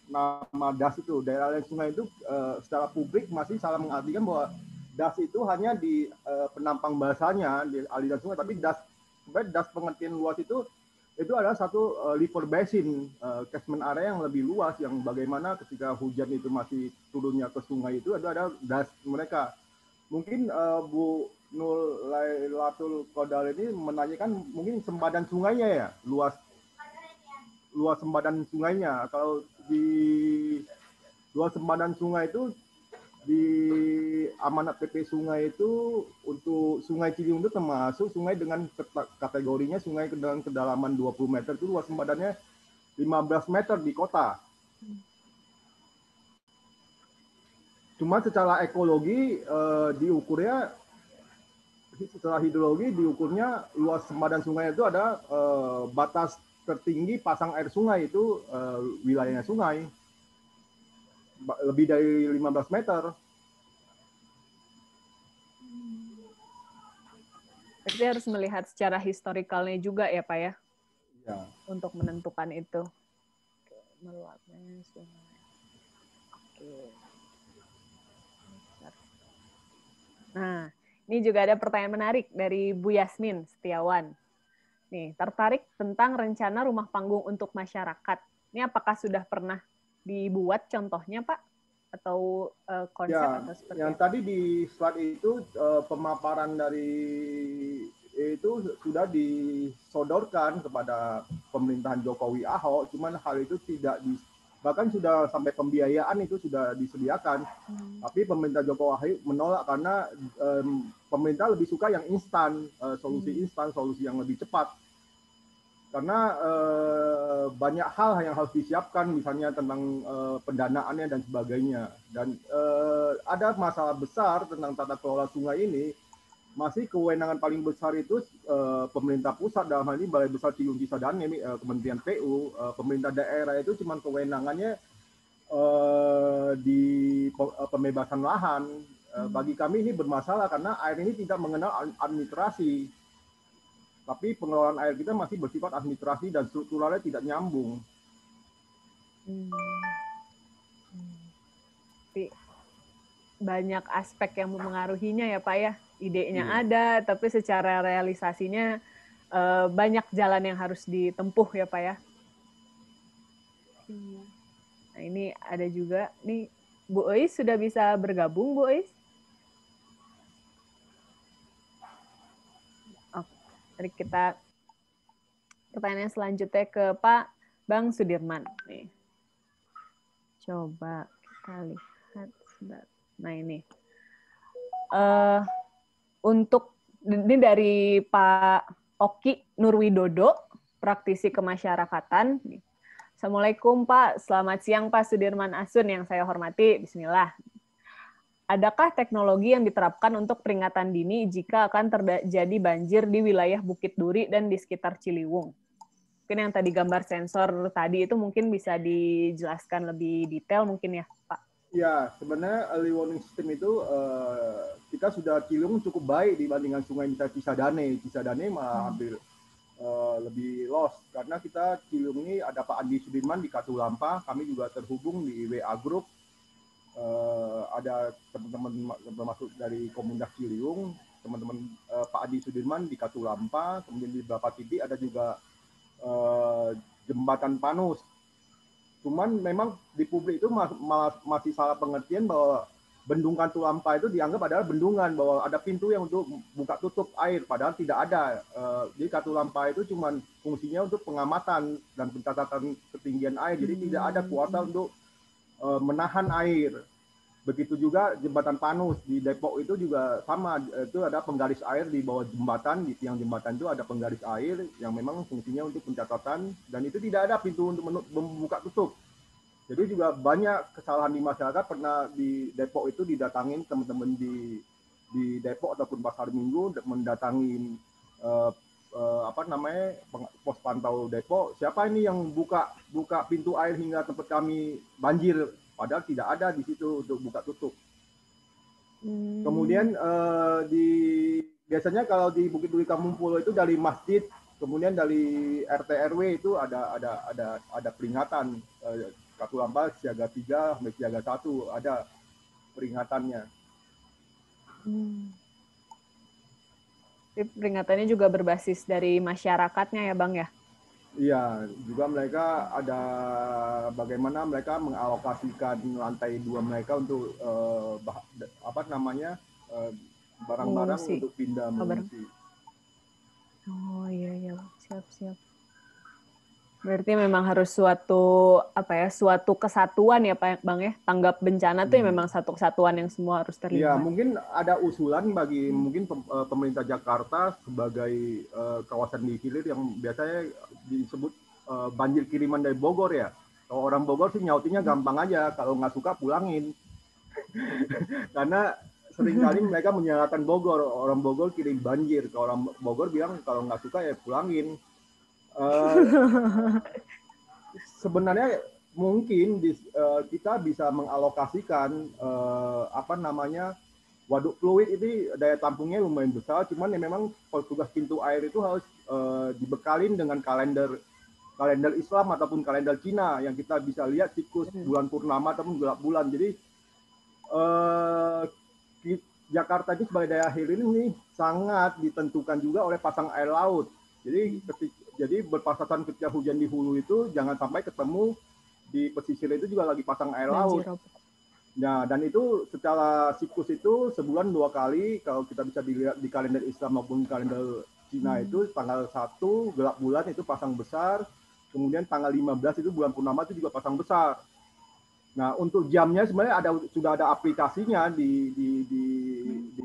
nama Das itu. Daerah aliran sungai itu secara publik masih salah mengartikan bahwa Das itu hanya di penampang basahnya di aliran sungai, tapi Das pengertian luas itu adalah satu river basin, catchment area yang lebih luas, yang bagaimana ketika hujan itu masih turunnya ke sungai itu ada das mereka. Mungkin Bu Nur Lailatul Qadar ini menanyakan mungkin sempadan sungainya ya, luas sempadan sungainya. Kalau di luas sempadan sungai itu di amanat PP Sungai itu untuk Sungai Ciliwung itu termasuk sungai dengan kategorinya sungai dengan kedalaman 20 meter itu luas sempadannya 15 meter di kota. Cuma secara ekologi diukurnya, secara hidrologi diukurnya luas sempadan sungai itu ada batas tertinggi pasang air sungai itu wilayahnya sungai. Lebih dari 15 meter. Jadi harus melihat secara historikalnya juga ya Pak ya, ya. Untuk menentukan itu. Meluapnya sungai. Oke. Nah, ini juga ada pertanyaan menarik dari Bu Yasmin Setiawan. Nih, tertarik tentang rencana rumah panggung untuk masyarakat. Ini apakah sudah pernah dibuat contohnya, Pak? Atau konsep ya, atau seperti yang apa? tadi di slide itu pemaparan dari itu sudah disodorkan kepada pemerintahan Jokowi Ahok, cuman hal itu tidak bahkan sudah sampai pembiayaan itu sudah disediakan, tapi pemerintah Jokowi Ahok menolak karena pemerintah lebih suka yang instan, solusi instan, solusi yang lebih cepat. Karena banyak hal yang harus disiapkan, misalnya tentang pendanaannya dan sebagainya. Dan ada masalah besar tentang tata kelola sungai ini, masih kewenangan paling besar itu pemerintah pusat, dalam hal ini Balai Besar Ciliwung Cisadane, Kementerian PU, pemerintah daerah itu cuma kewenangannya di pembebasan lahan. Bagi kami ini bermasalah karena air ini tidak mengenal administrasi. Tapi pengelolaan air kita masih bersifat administrasi dan strukturalnya tidak nyambung. Banyak aspek yang mempengaruhinya ya Pak ya. idenya ada, tapi secara realisasinya banyak jalan yang harus ditempuh ya Pak ya. Nah ini ada juga nih Bu Ois sudah bisa bergabung Bu Ois? Oh, mari kita pertanyaan selanjutnya ke Pak Bang Sudirman. Nih. Coba kita lihat. Nah ini. Untuk ini dari Pak Oki Nurwidodo, praktisi kemasyarakatan. Assalamualaikum Pak, selamat siang Pak Sudirman Asun yang saya hormati. Bismillah. Adakah teknologi yang diterapkan untuk peringatan dini jika akan terjadi banjir di wilayah Bukit Duri dan di sekitar Ciliwung? Mungkin yang tadi gambar sensor tadi itu mungkin bisa dijelaskan lebih detail mungkin ya Pak? Ya, sebenarnya early warning system itu kita sudah Ciliwung cukup baik dibandingkan sungai misalnya Cisadane. Cisadane malah hampir lebih lost karena kita Ciliwung ini ada Pak Andi Sudirman di Katulampa, kami juga terhubung di WA Group, ada teman-teman termasuk dari komunitas Ciliwung, teman-teman Pak Andi Sudirman di Katulampa, kemudian di beberapa titik ada juga jembatan Panus. Cuman memang di publik itu masih salah pengertian bahwa bendung Katulampa itu dianggap adalah bendungan, bahwa ada pintu yang untuk buka tutup air, padahal tidak ada. Jadi Katulampa itu cuma fungsinya untuk pengamatan dan pencatatan ketinggian air, jadi tidak ada kuasa untuk menahan air. Begitu juga jembatan Panus di Depok itu juga sama, itu ada penggaris air di bawah jembatan, di tiang jembatan itu ada penggaris air yang memang fungsinya untuk pencatatan, dan itu tidak ada pintu untuk membuka tutup. Jadi juga banyak kesalahan di masyarakat, pernah di Depok itu didatangin teman-teman di Depok ataupun Pasar Minggu mendatangin pos pantau Depok, siapa ini yang buka pintu air hingga tempat kami banjir, padahal tidak ada di situ untuk buka tutup. Kemudian biasanya kalau di Bukit Duri Kampung Pulo itu dari masjid, kemudian dari RT RW itu ada peringatan Katulampa siaga 3 sampai siaga 1 ada peringatannya. Peringatannya juga berbasis dari masyarakatnya ya Bang ya? Iya, juga mereka ada bagaimana mereka mengalokasikan lantai 2 mereka untuk barang-barang untuk pindah mengungsi. Oh iya, siap. Berarti memang harus suatu kesatuan ya Pak Bang ya. Tanggap bencana tuh memang satu kesatuan yang semua harus terlibat. Ya, mungkin ada usulan bagi mungkin pemerintah Jakarta sebagai kawasan di hilir yang biasanya disebut banjir kiriman dari Bogor ya. Kalau orang Bogor sih nyautinya gampang aja, kalau nggak suka pulangin. Karena seringkali mereka menyalahkan Bogor, orang Bogor kirim banjir, kalau orang Bogor bilang kalau nggak suka ya pulangin. Sebenarnya mungkin kita bisa mengalokasikan waduk fluid ini daya tampungnya lumayan besar, cuman ya memang petugas pintu air itu harus dibekalin dengan kalender Islam ataupun kalender Cina yang kita bisa lihat siklus bulan purnama ataupun gelap bulan. Jadi Jakarta ini sebagai daerah hilir ini sangat ditentukan juga oleh pasang air laut. Jadi berpasangan ketika hujan di hulu itu jangan sampai ketemu di pesisir itu juga lagi pasang air laut. Nah, dan itu secara siklus itu sebulan 2 kali, kalau kita bisa dilihat di kalender Islam maupun kalender Cina itu tanggal 1 gelap bulan itu pasang besar, kemudian tanggal 15 itu bulan purnama itu juga pasang besar. Nah, untuk jamnya sebenarnya sudah ada aplikasinya di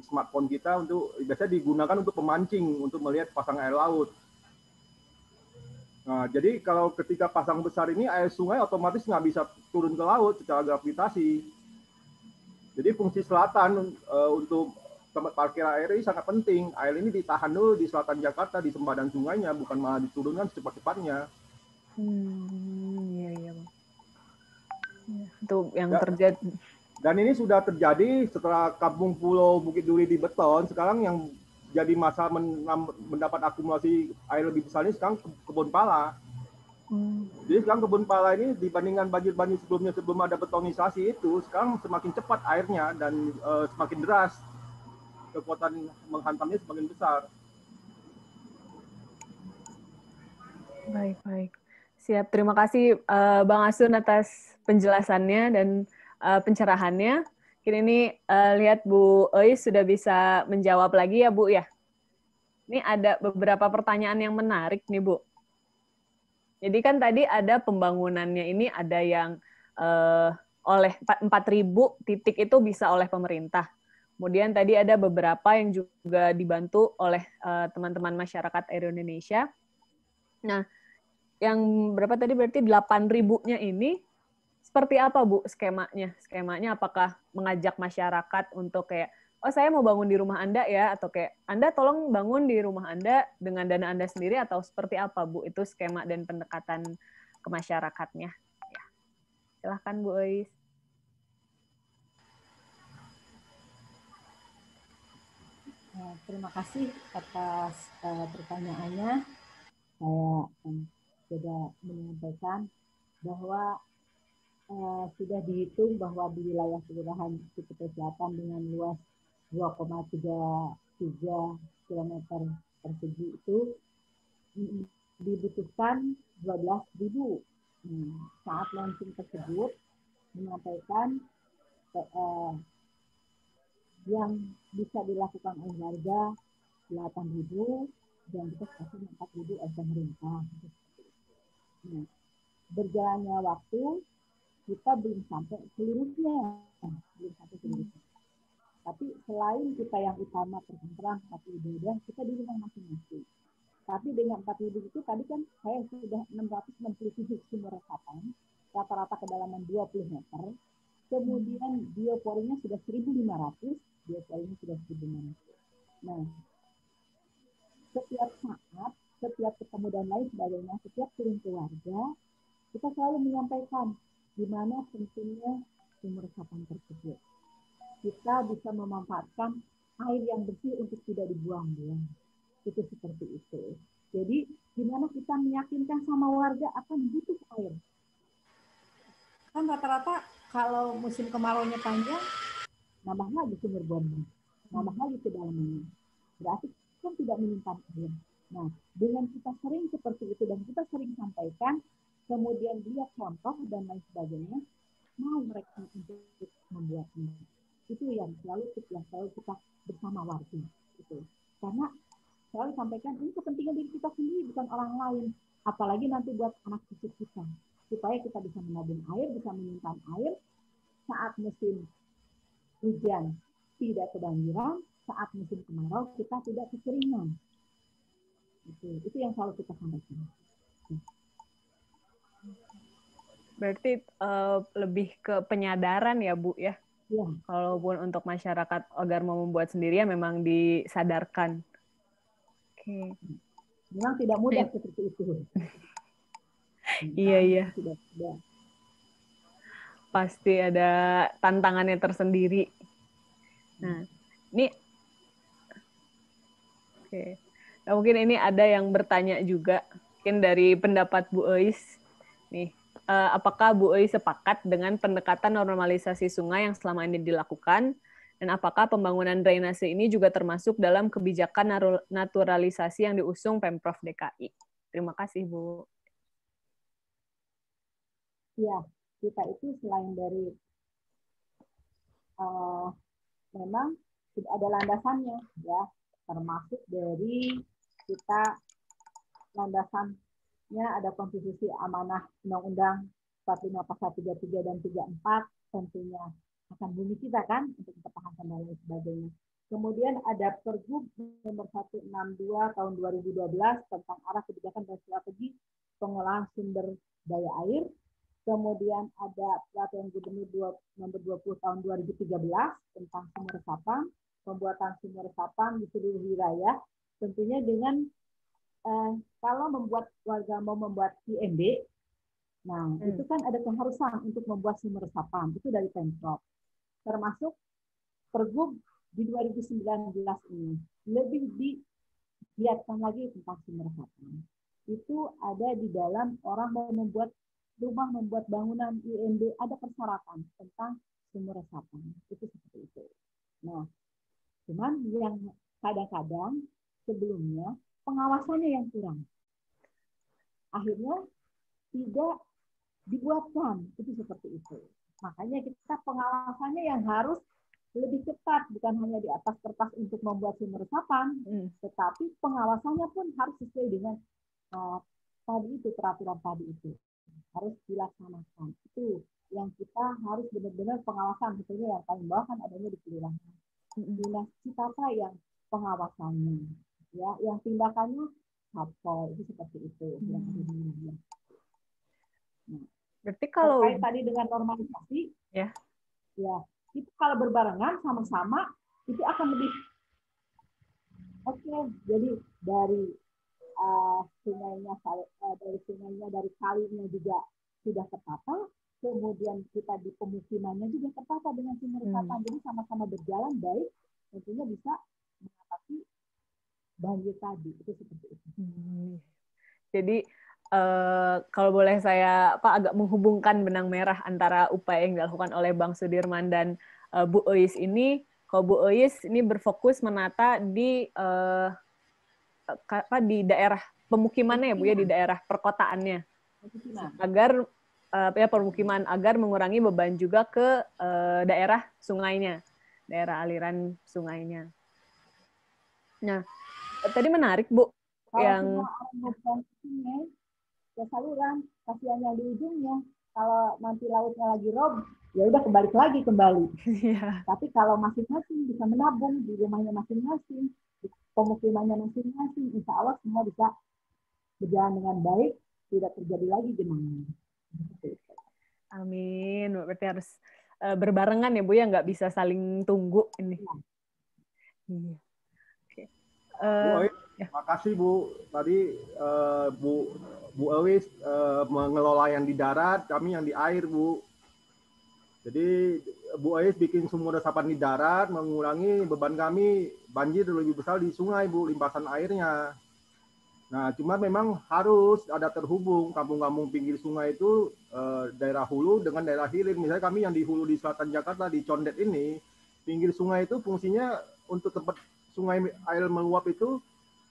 smartphone kita, untuk biasanya digunakan untuk pemancing, untuk melihat pasang air laut. Nah, jadi kalau ketika pasang besar ini air sungai otomatis nggak bisa turun ke laut secara gravitasi. Jadi fungsi selatan untuk tempat parkir air ini sangat penting. Air ini ditahan dulu di selatan Jakarta, di sempadan sungainya, bukan malah diturunkan secepat-cepatnya. Iya. Itu yang terjadi. Dan ini sudah terjadi setelah Kampung Pulau Bukit Duri dibeton. Sekarang yang jadi masalah mendapat akumulasi air lebih besar ini sekarang kebun pala. Jadi sekarang kebun pala ini dibandingkan banjir-banjir sebelumnya, sebelum ada betonisasi itu, sekarang semakin cepat airnya dan semakin deras. kekuatan menghantamnya semakin besar. Baik. Siap, terima kasih Bang Asun atas penjelasannya dan pencerahannya. Kini ini lihat Bu Ois sudah bisa menjawab lagi ya Bu ya. Ini ada beberapa pertanyaan yang menarik nih Bu. Jadi kan tadi ada pembangunannya ini ada yang oleh 4.000 titik itu bisa oleh pemerintah. Kemudian tadi ada beberapa yang juga dibantu oleh teman-teman masyarakat Air Indonesia. Nah, yang berapa tadi berarti 8.000-nya ini seperti apa Bu skemanya? Skemanya apakah mengajak masyarakat untuk kayak, oh saya mau bangun di rumah Anda ya, atau kayak Anda tolong bangun di rumah Anda dengan dana Anda sendiri, atau seperti apa Bu itu skema dan pendekatan ke masyarakatnya? Ya. Silahkan Bu Ois. Terima kasih atas pertanyaannya. Saya sudah menyampaikan bahwa sudah dihitung bahwa di wilayah Kelurahan Cipete Selatan dengan luas 2,33 km persegi itu dibutuhkan 12.000. Saat launching tersebut menyampaikan yang bisa dilakukan oleh warga 8.000 dan kita kasih 4.000 oleh pemerintah. Nah, berjalannya waktu kita belum sampai seluruhnya. Tapi selain kita yang utama terserang 4.000, kita di rumah masing-masing. Tapi dengan 4.000 itu tadi kan saya sudah 667 sumur resapan, rata-rata kedalaman 20 meter. Kemudian bioporinya sudah 1.500, bioporinya sudah 1.500. Nah, setiap saat, setiap ketemu dan lain sebagainya, setiap turun ke warga, kita selalu menyampaikan di mana pentingnya sumur resapan tersebut. Kita bisa memanfaatkan air yang bersih untuk tidak dibuang-buang. Itu seperti itu. Jadi, gimana kita meyakinkan sama warga akan butuh air. Kan rata-rata kalau musim kemaraunya panjang, nambah lagi sumur bomnya, nambah lagi kedalamannya. Berarti kan tidak menyimpan air. Nah, dengan kita sering seperti itu dan kita sering sampaikan, kemudian lihat contoh dan lain sebagainya, mau mereka untuk membuatnya. Itu yang selalu kita bersama warga. Gitu. Karena selalu sampaikan, ini kepentingan diri kita sendiri, bukan orang lain. Apalagi nanti buat anak cucu kita. Supaya kita bisa menabung air, bisa menyimpan air, saat musim hujan tidak kebanjiran, saat musim kemarau kita tidak kekeringan. Itu yang selalu kita sampaikan. Berarti lebih ke penyadaran ya Bu ya? Ya. Kalaupun untuk masyarakat agar mau membuat sendiri ya memang disadarkan. Oke. Memang tidak mudah seperti itu. Iya. Pasti ada tantangannya tersendiri. Nah, ini oke. Nah, mungkin ini ada yang bertanya juga, mungkin dari pendapat Bu Ois. Nih, apakah Bu Ois sepakat dengan pendekatan normalisasi sungai yang selama ini dilakukan? Dan apakah pembangunan drainase ini juga termasuk dalam kebijakan naturalisasi yang diusung Pemprov DKI? Terima kasih, Bu. Ya, kita itu selain dari memang tidak ada landasannya, ya, termasuk dari kita landasannya ada konstitusi amanah undang-undang 45 pasal 33 dan 34 tentunya akan bumi kita kan untuk mempertahankan dan lain sebagainya. Kemudian ada Pergub nomor 162 tahun 2012 tentang arah kebijakan dan strategi pengolahan sumber daya air. Kemudian ada Peraturan Gubernur nomor 20 tahun 2013 tentang sumur resapan, pembuatan sumur resapan di seluruh wilayah, tentunya dengan kalau warga mau membuat IMB, nah itu kan ada keharusan untuk membuat sumur resapan, itu dari Pemprov. Termasuk Pergub di 2019 ini lebih dilihatkan lagi tentang sumur resapan. Itu ada di dalam orang mau membuat rumah, membuat bangunan IMB, ada persyaratan tentang sumur resapan. Itu seperti itu. Nah, Cuman yang kadang-kadang sebelumnya pengawasannya yang kurang. Akhirnya tidak dibuatkan, itu seperti itu. Makanya kita pengawasannya yang harus lebih ketat, bukan hanya di atas kertas untuk membuat sumber resapan, tetapi pengawasannya pun harus sesuai dengan tadi itu, peraturan tadi itu. Harus dilaksanakan. Itu yang kita harus benar-benar pengawasan. Sebetulnya yang paling bawah kan adanya di kelurahan. Dinas Citata yang pengawasannya. Ya, yang tindakannya satpol, itu seperti itu. Yang ada di wilayah. Nah, berarti kalau terkait tadi dengan normalisasi, ya itu kalau berbarengan sama-sama itu akan lebih oke. Jadi dari sungainya dari kalinya juga sudah tertata, kemudian kita di pemukimannya juga tertata dengan sumber resapan. Jadi sama-sama berjalan baik, tentunya bisa mengatasi banjir tadi. Itu seperti itu. Jadi kalau boleh saya agak menghubungkan benang merah antara upaya yang dilakukan oleh Bang Sudirman dan Bu Ois ini, kalau Bu Ois ini berfokus menata di daerah pemukimannya ya Bu ya, di daerah perkotaannya, agar permukiman, agar mengurangi beban juga ke daerah sungainya, daerah aliran sungainya. Nah, tadi menarik Bu, kalau yang ya saluran, kasihan yang di ujungnya. Kalau nanti lautnya lagi rob, ya udah kembali. Tapi kalau masing-masing bisa menabung di rumahnya masing-masing, di pemukimannya masing-masing, insya Allah semua bisa berjalan dengan baik, tidak terjadi lagi genangan. Amin. Berarti harus berbarengan ya Bu ya, nggak bisa saling tunggu ini. Iya. Oke. Bu Ois, makasih Bu. Tadi Bu Ois mengelola yang di darat, kami yang di air Bu. Jadi Bu Ois bikin sumur resapan di darat, mengurangi beban kami banjir lebih besar di sungai Bu, limpasan airnya. Nah, cuma memang harus ada terhubung kampung-kampung pinggir sungai itu daerah hulu dengan daerah hilir. Misalnya kami yang di hulu di selatan Jakarta, di Condet ini, pinggir sungai itu fungsinya untuk tempat sungai air meluap itu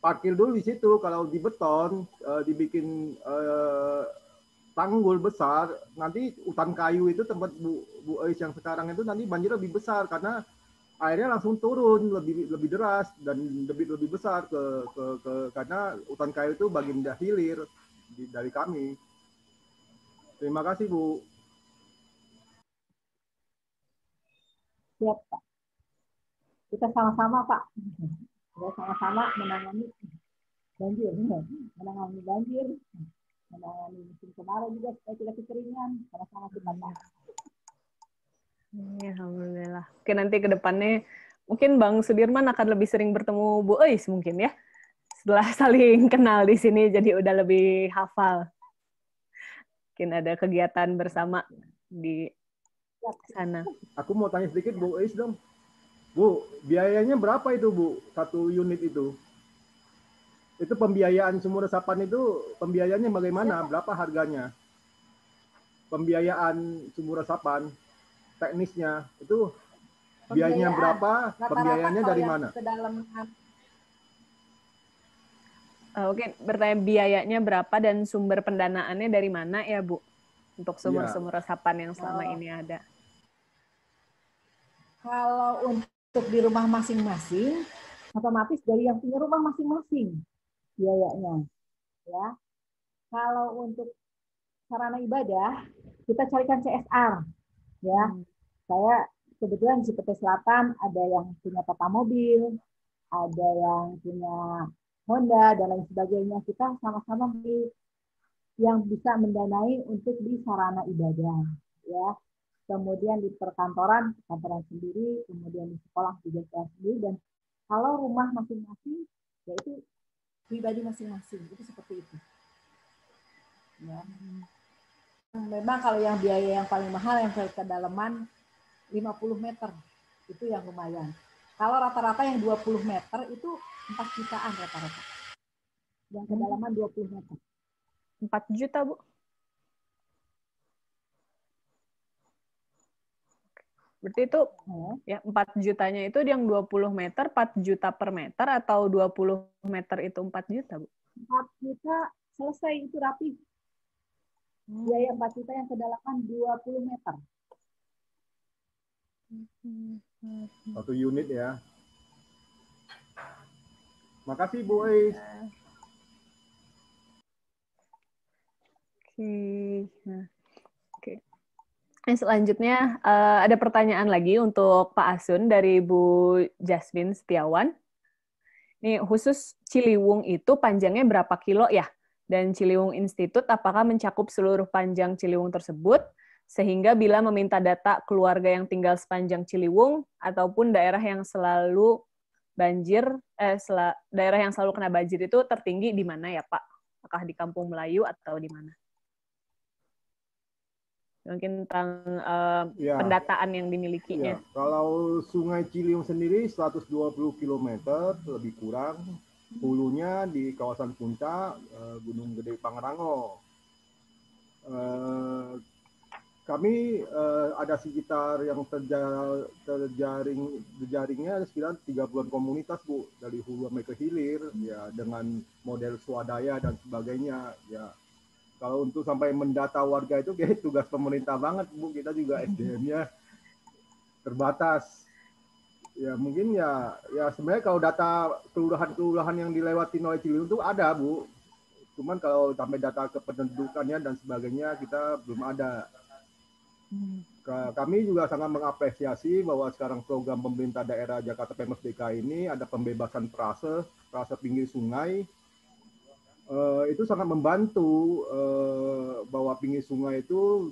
parkir dulu di situ. Kalau di beton, dibikin tanggul besar, nanti hutan kayu itu tempat Bu Ais yang sekarang itu nanti banjir lebih besar karena airnya langsung turun lebih deras dan lebih besar karena hutan kayu itu bagian hilir dari kami. Terima kasih Bu. Siap Pak. Kita sama-sama Pak. Kita sama-sama menangani banjir, menangani musim kemarau juga supaya tidak kekeringan. Sama-sama kita Pak. Alhamdulillah. Oke, nanti ke depannya mungkin Bang Sudirman akan lebih sering bertemu Bu Ois mungkin ya. Setelah saling kenal di sini jadi udah lebih hafal. Mungkin ada kegiatan bersama di sana. Aku mau tanya sedikit Bu Ois dong. Bu, biayanya berapa itu Bu? Satu unit itu? Itu pembiayaan sumur resapan itu pembiayaannya bagaimana? Berapa harganya? Pembiayaan sumur resapan teknisnya itu biayanya berapa? Pembiayaannya dari mana? Oke, bertanya biayanya berapa dan sumber pendanaannya dari mana ya Bu? Untuk sumur-sumur resapan yang selama ini ada. Kalau untuk di rumah masing-masing, otomatis dari yang punya rumah masing-masing biayanya. Ya. Kalau untuk sarana ibadah, kita carikan CSR. Ya. Saya kebetulan di Cipete Selatan ada yang punya Tata Mobil, ada yang punya Honda dan lain sebagainya. Kita sama-sama beli yang bisa mendanai untuk di sarana ibadah, ya. Kemudian di perkantoran sendiri, kemudian di sekolah juga sendiri, dan kalau rumah masing-masing, yaitu pribadi masing-masing, itu seperti itu. Ya. Memang kalau yang biaya yang paling mahal yang ke kedalaman 50 meter, itu yang lumayan. Kalau rata-rata yang 20 meter itu 4 jutaan rata-rata. Yang kedalaman 20 meter. 4 juta, Bu? Berarti itu ya 4 jutanya itu yang 20 meter, 4 juta per meter atau 20 meter itu 4 juta, Bu? 4 juta selesai itu rapi. Biaya 4 juta yang kedalaman 20 meter. Satu unit ya. Makasih Bu Ais. Oke. Nah, selanjutnya ada pertanyaan lagi untuk Pak Asun dari Bu Jasmine Setiawan. Ini khusus Ciliwung itu panjangnya berapa kilo ya? Dan Ciliwung Institute apakah mencakup seluruh panjang Ciliwung tersebut? Sehingga bila meminta data keluarga yang tinggal sepanjang Ciliwung ataupun daerah yang selalu banjir, daerah yang selalu kena banjir itu tertinggi di mana ya Pak? Apakah di Kampung Melayu atau di mana? Mungkin tentang pendataan yang dimilikinya. Ya, kalau Sungai Ciliwung sendiri 120 km lebih kurang, hulunya di kawasan puncak Gunung Gede Pangrango. Kami ada sekitar yang terjaringnya ada sekitar 30-an komunitas Bu, dari hulu sampai ke hilir ya, dengan model swadaya dan sebagainya ya. Kalau untuk sampai mendata warga itu kayak tugas pemerintah banget Bu, kita juga SDM-nya terbatas. Ya mungkin ya sebenarnya kalau data kelurahan-kelurahan yang dilewati oleh Ciliwung itu ada Bu. Cuman kalau sampai data kependudukannya dan sebagainya kita belum ada. Kami juga sangat mengapresiasi bahwa sekarang program pemerintah daerah Jakarta Pemprov DKI ini ada pembebasan prase pinggir sungai. Itu sangat membantu bahwa pinggir sungai itu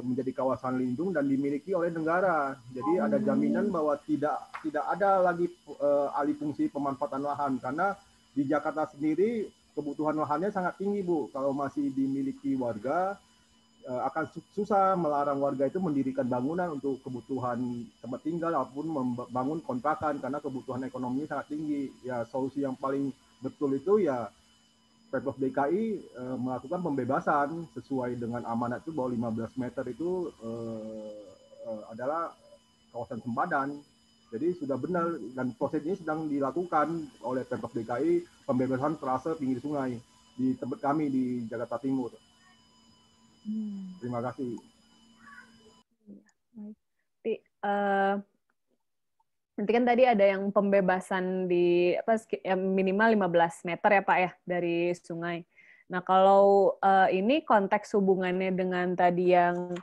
menjadi kawasan lindung dan dimiliki oleh negara. Jadi ada jaminan bahwa tidak ada lagi alih fungsi pemanfaatan lahan, karena di Jakarta sendiri kebutuhan lahannya sangat tinggi Bu. Kalau masih dimiliki warga, akan susah melarang warga itu mendirikan bangunan untuk kebutuhan tempat tinggal ataupun membangun kontrakan, karena kebutuhan ekonominya sangat tinggi. Ya solusi yang paling betul itu ya Pemprov DKI melakukan pembebasan sesuai dengan amanat itu bahwa 15 meter itu adalah kawasan sempadan. Jadi sudah benar dan proses ini sedang dilakukan oleh Pemprov DKI, pembebasan trase pinggir sungai di tempat kami di Jakarta Timur. Terima kasih. Nanti kan tadi ada yang pembebasan di minimal 15 meter ya Pak ya dari sungai. Nah kalau ini konteks hubungannya dengan tadi yang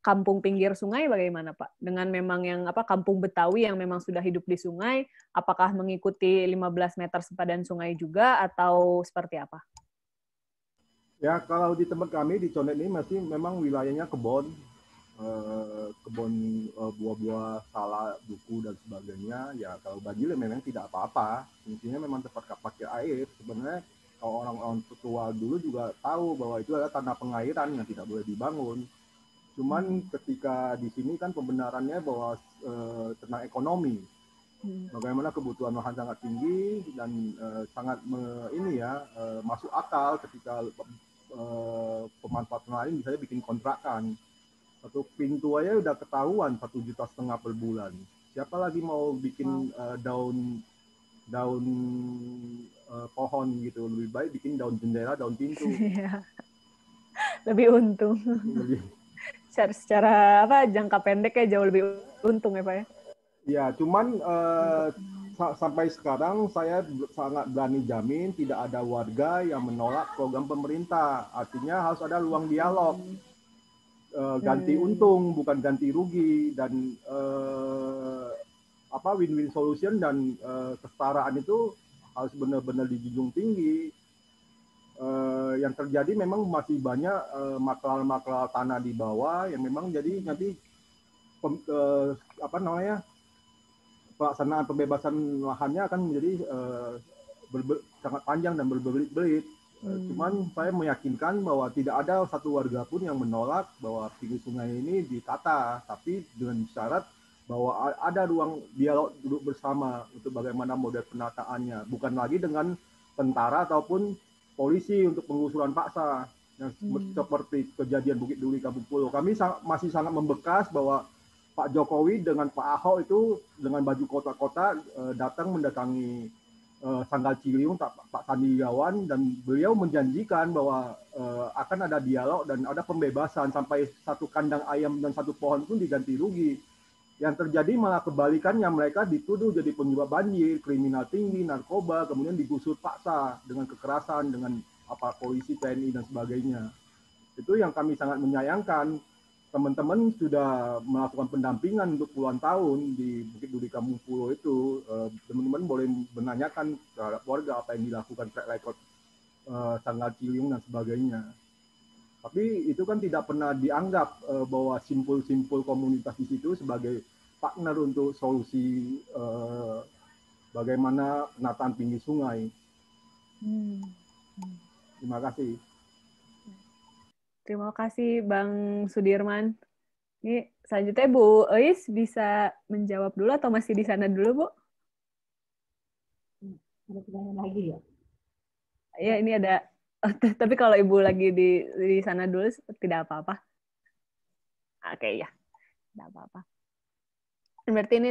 kampung pinggir sungai bagaimana Pak? Dengan memang yang kampung Betawi yang memang sudah hidup di sungai, apakah mengikuti 15 meter sepadan sungai juga atau seperti apa? Ya kalau di tempat kami di Condet ini masih memang wilayahnya kebun buah-buah, salak, duku dan sebagainya. Ya kalau banjir memang tidak apa-apa. Intinya memang tempat pakai air. Sebenarnya kalau orang-orang tua dulu juga tahu bahwa itu adalah tanah pengairan yang tidak boleh dibangun. Cuman ketika di sini kan pembenarannya bahwa tentang ekonomi. Bagaimana kebutuhan lahan sangat tinggi dan sangat masuk akal ketika pemanfaatan lain misalnya bikin kontrakan. Satu pintu aja udah ketahuan 1,5 juta per bulan. Siapa lagi mau bikin daun pohon gitu? Lebih baik bikin daun jendela, daun pintu. Lebih untung. Secara jangka pendek ya jauh lebih untung ya Pak ya. Ya, cuman sampai sekarang saya sangat berani jamin tidak ada warga yang menolak program pemerintah. Artinya harus ada ruang dialog. Ganti untung bukan ganti rugi, dan win-win solution dan kesetaraan itu harus benar-benar dijunjung tinggi. Yang terjadi memang masih banyak maklar tanah di bawah yang memang jadi nanti pelaksanaan pembebasan lahannya akan menjadi sangat panjang dan berbelit-belit. Cuman saya meyakinkan bahwa tidak ada satu warga pun yang menolak bahwa pinggir sungai ini ditata, tapi dengan syarat bahwa ada ruang dialog duduk bersama untuk bagaimana model penataannya, bukan lagi dengan tentara ataupun polisi untuk penggusuran paksa yang seperti kejadian Bukit Duri Kampung Pulo. Kami masih sangat membekas bahwa Pak Jokowi dengan Pak Ahok itu dengan baju kota-kota datang mendatangi Sanggal Ciliwung Pak Sandiawan, dan beliau menjanjikan bahwa akan ada dialog dan ada pembebasan sampai satu kandang ayam dan satu pohon pun diganti rugi. Yang terjadi malah kebalikannya, mereka dituduh jadi penyebab banjir, kriminal tinggi, narkoba, kemudian digusur paksa dengan kekerasan, dengan polisi, TNI dan sebagainya. Itu yang kami sangat menyayangkan. Teman-teman sudah melakukan pendampingan untuk puluhan tahun di Bukit Duri Kampung Pulo itu. Teman-teman boleh menanyakan terhadap warga apa yang dilakukan track record Sanggal Ciliwung dan sebagainya. Tapi itu kan tidak pernah dianggap bahwa simpul-simpul komunitas di situ sebagai partner untuk solusi bagaimana penataan pinggir sungai. Terima kasih. Terima kasih Bang Sudirman. Ini selanjutnya Bu Eis bisa menjawab dulu atau masih di sana dulu, Bu? Ada pertanyaan lagi ya? Ya, ini ada. Tapi kalau Ibu lagi di sana dulu tidak apa-apa. Oke, ya. Tidak apa-apa. Berarti ini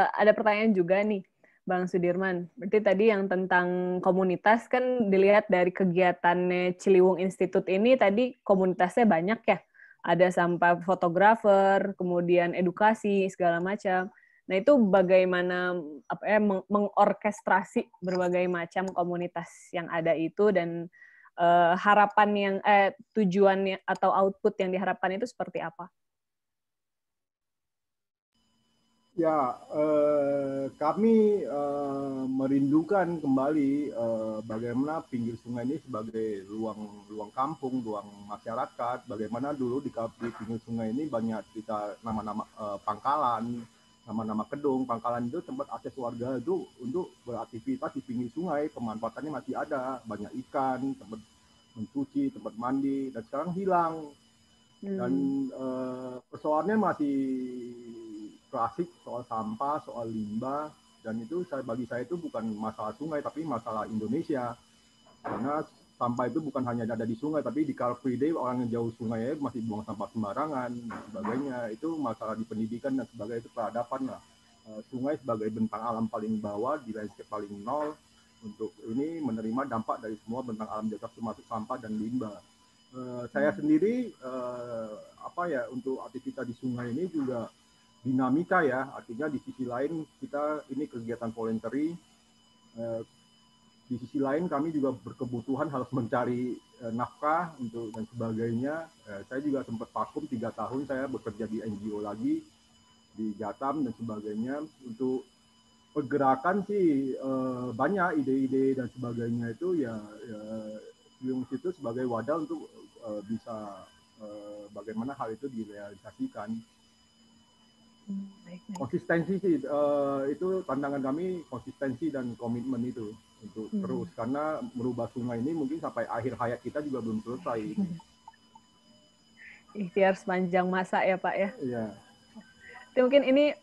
ada pertanyaan juga nih, Bang Sudirman. Berarti tadi yang tentang komunitas kan dilihat dari kegiatannya Ciliwung Institute ini tadi komunitasnya banyak ya. Ada sampai fotografer, kemudian edukasi segala macam. Nah, itu bagaimana mengorkestrasi berbagai macam komunitas yang ada itu, dan harapan yang tujuannya atau output yang diharapkan itu seperti apa? Ya, kami merindukan kembali bagaimana pinggir sungai ini sebagai ruang kampung, ruang masyarakat. Bagaimana dulu di pinggir sungai ini banyak kita nama-nama pangkalan, nama-nama kedung. Pangkalan itu tempat akses warga itu untuk beraktivitas di pinggir sungai. Pemanfaatannya masih ada, banyak ikan, tempat mencuci, tempat mandi, dan sekarang hilang. Dan persoalannya masih klasik, soal sampah, soal limbah, dan itu bagi saya itu bukan masalah sungai tapi masalah Indonesia, karena sampah itu bukan hanya ada di sungai tapi di Car Free Day orang yang jauh sungai masih buang sampah sembarangan dan sebagainya. Itu masalah di pendidikan dan sebagainya, itu peradaban lah. Sungai sebagai bentang alam paling bawah di landscape paling nol, untuk ini menerima dampak dari semua bentang alam di atas termasuk sampah dan limbah. Saya sendiri untuk aktivitas di sungai ini juga dinamika ya, artinya di sisi lain kita ini kegiatan voluntary, di sisi lain kami juga berkebutuhan harus mencari nafkah untuk dan sebagainya. Saya juga sempat vakum 3 tahun, saya bekerja di NGO lagi di Jatam dan sebagainya. Untuk pergerakan sih banyak ide-ide dan sebagainya, itu ya Ciliwung itu sebagai wadah untuk bisa bagaimana hal itu direalisasikan. Konsistensi sih itu tantangan kami, konsistensi dan komitmen itu untuk terus, karena merubah sungai ini mungkin sampai akhir hayat kita juga belum selesai. Ikhtiar sepanjang masa ya Pak ya. Iya. Mungkin ini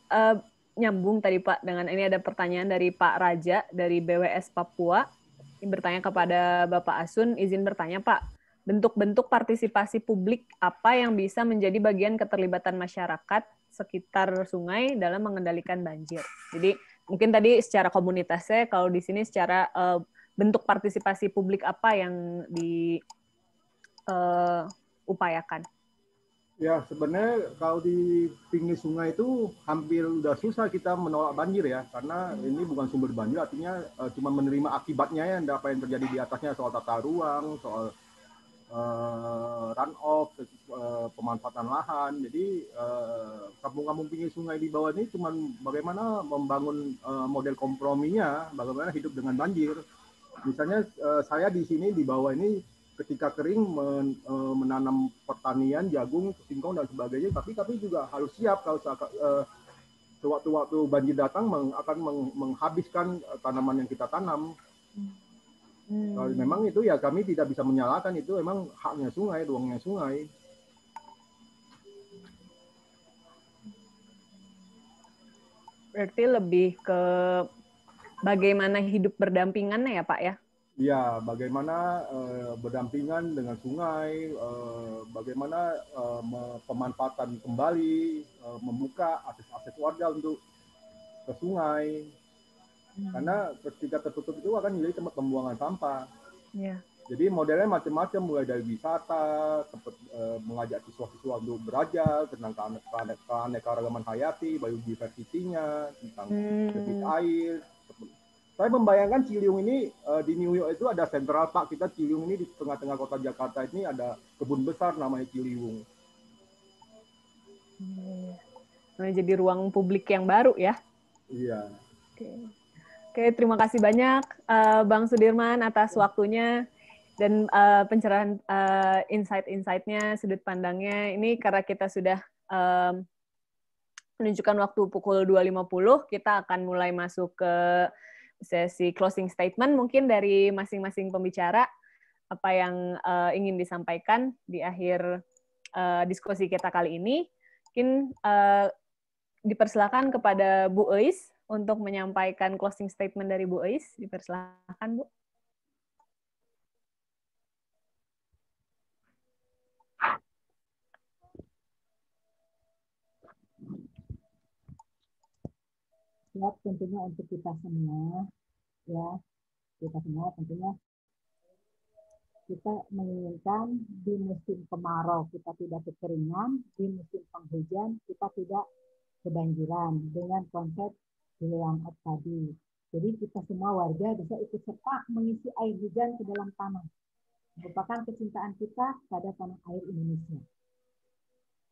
nyambung tadi Pak dengan ini ada pertanyaan dari Pak Raja dari BWS Papua. Ini bertanya kepada Bapak Asun, izin bertanya Pak, bentuk-bentuk partisipasi publik apa yang bisa menjadi bagian keterlibatan masyarakat sekitar sungai dalam mengendalikan banjir? Jadi mungkin tadi secara komunitasnya, kalau di sini secara bentuk partisipasi publik apa yang diupayakan? Ya, sebenarnya kalau di pinggir sungai itu hampir udah susah kita menolak banjir ya, karena ini bukan sumber banjir, artinya cuma menerima akibatnya ya, apa yang terjadi di atasnya, soal tata ruang, soal run off, pemanfaatan lahan. Jadi kampung-kampung pinggir sungai di bawah ini cuma bagaimana membangun model komprominya, bagaimana hidup dengan banjir. Misalnya saya di sini di bawah ini ketika kering menanam pertanian, jagung, singkong dan sebagainya, tapi juga harus siap kalau sewaktu-waktu banjir datang akan menghabiskan tanaman yang kita tanam. Memang itu ya kami tidak bisa menyalahkan, itu memang haknya sungai, ruangnya sungai. Berarti lebih ke bagaimana hidup berdampingannya ya Pak ya? Ya, bagaimana berdampingan dengan sungai, bagaimana pemanfaatan kembali, membuka akses-akses warga untuk ke sungai. Karena ketika tertutup itu akan menjadi tempat pembuangan sampah. Ya. Jadi modelnya macam-macam, mulai dari wisata, tempat mengajak siswa-siswa untuk belajar tentang keanekaragaman hayati, biodiversity-nya, tentang debit air. Saya membayangkan Ciliwung ini di New York itu ada Central Park, kita Ciliwung ini di tengah-tengah kota Jakarta ini ada kebun besar namanya Ciliwung. Jadi ruang publik yang baru ya. Iya. Oke, terima kasih banyak Bang Sudirman atas waktunya dan pencerahan insight-insight-nya, sudut pandangnya. Ini karena kita sudah menunjukkan waktu pukul 2.50, kita akan mulai masuk ke sesi closing statement mungkin dari masing-masing pembicara, apa yang ingin disampaikan di akhir diskusi kita kali ini. Mungkin dipersilakan kepada Bu Eis untuk menyampaikan closing statement dari Bu Eis. Dipersilakan, Bu. Ya, tentunya untuk kita semua, ya, kita semua tentunya kita menginginkan di musim kemarau kita tidak kekeringan, di musim penghujan kita tidak kebanjiran dengan konsep hilang tadi. Jadi kita semua warga bisa ikut serta mengisi air hujan ke dalam tanah. Merupakan kecintaan kita pada tanah air Indonesia.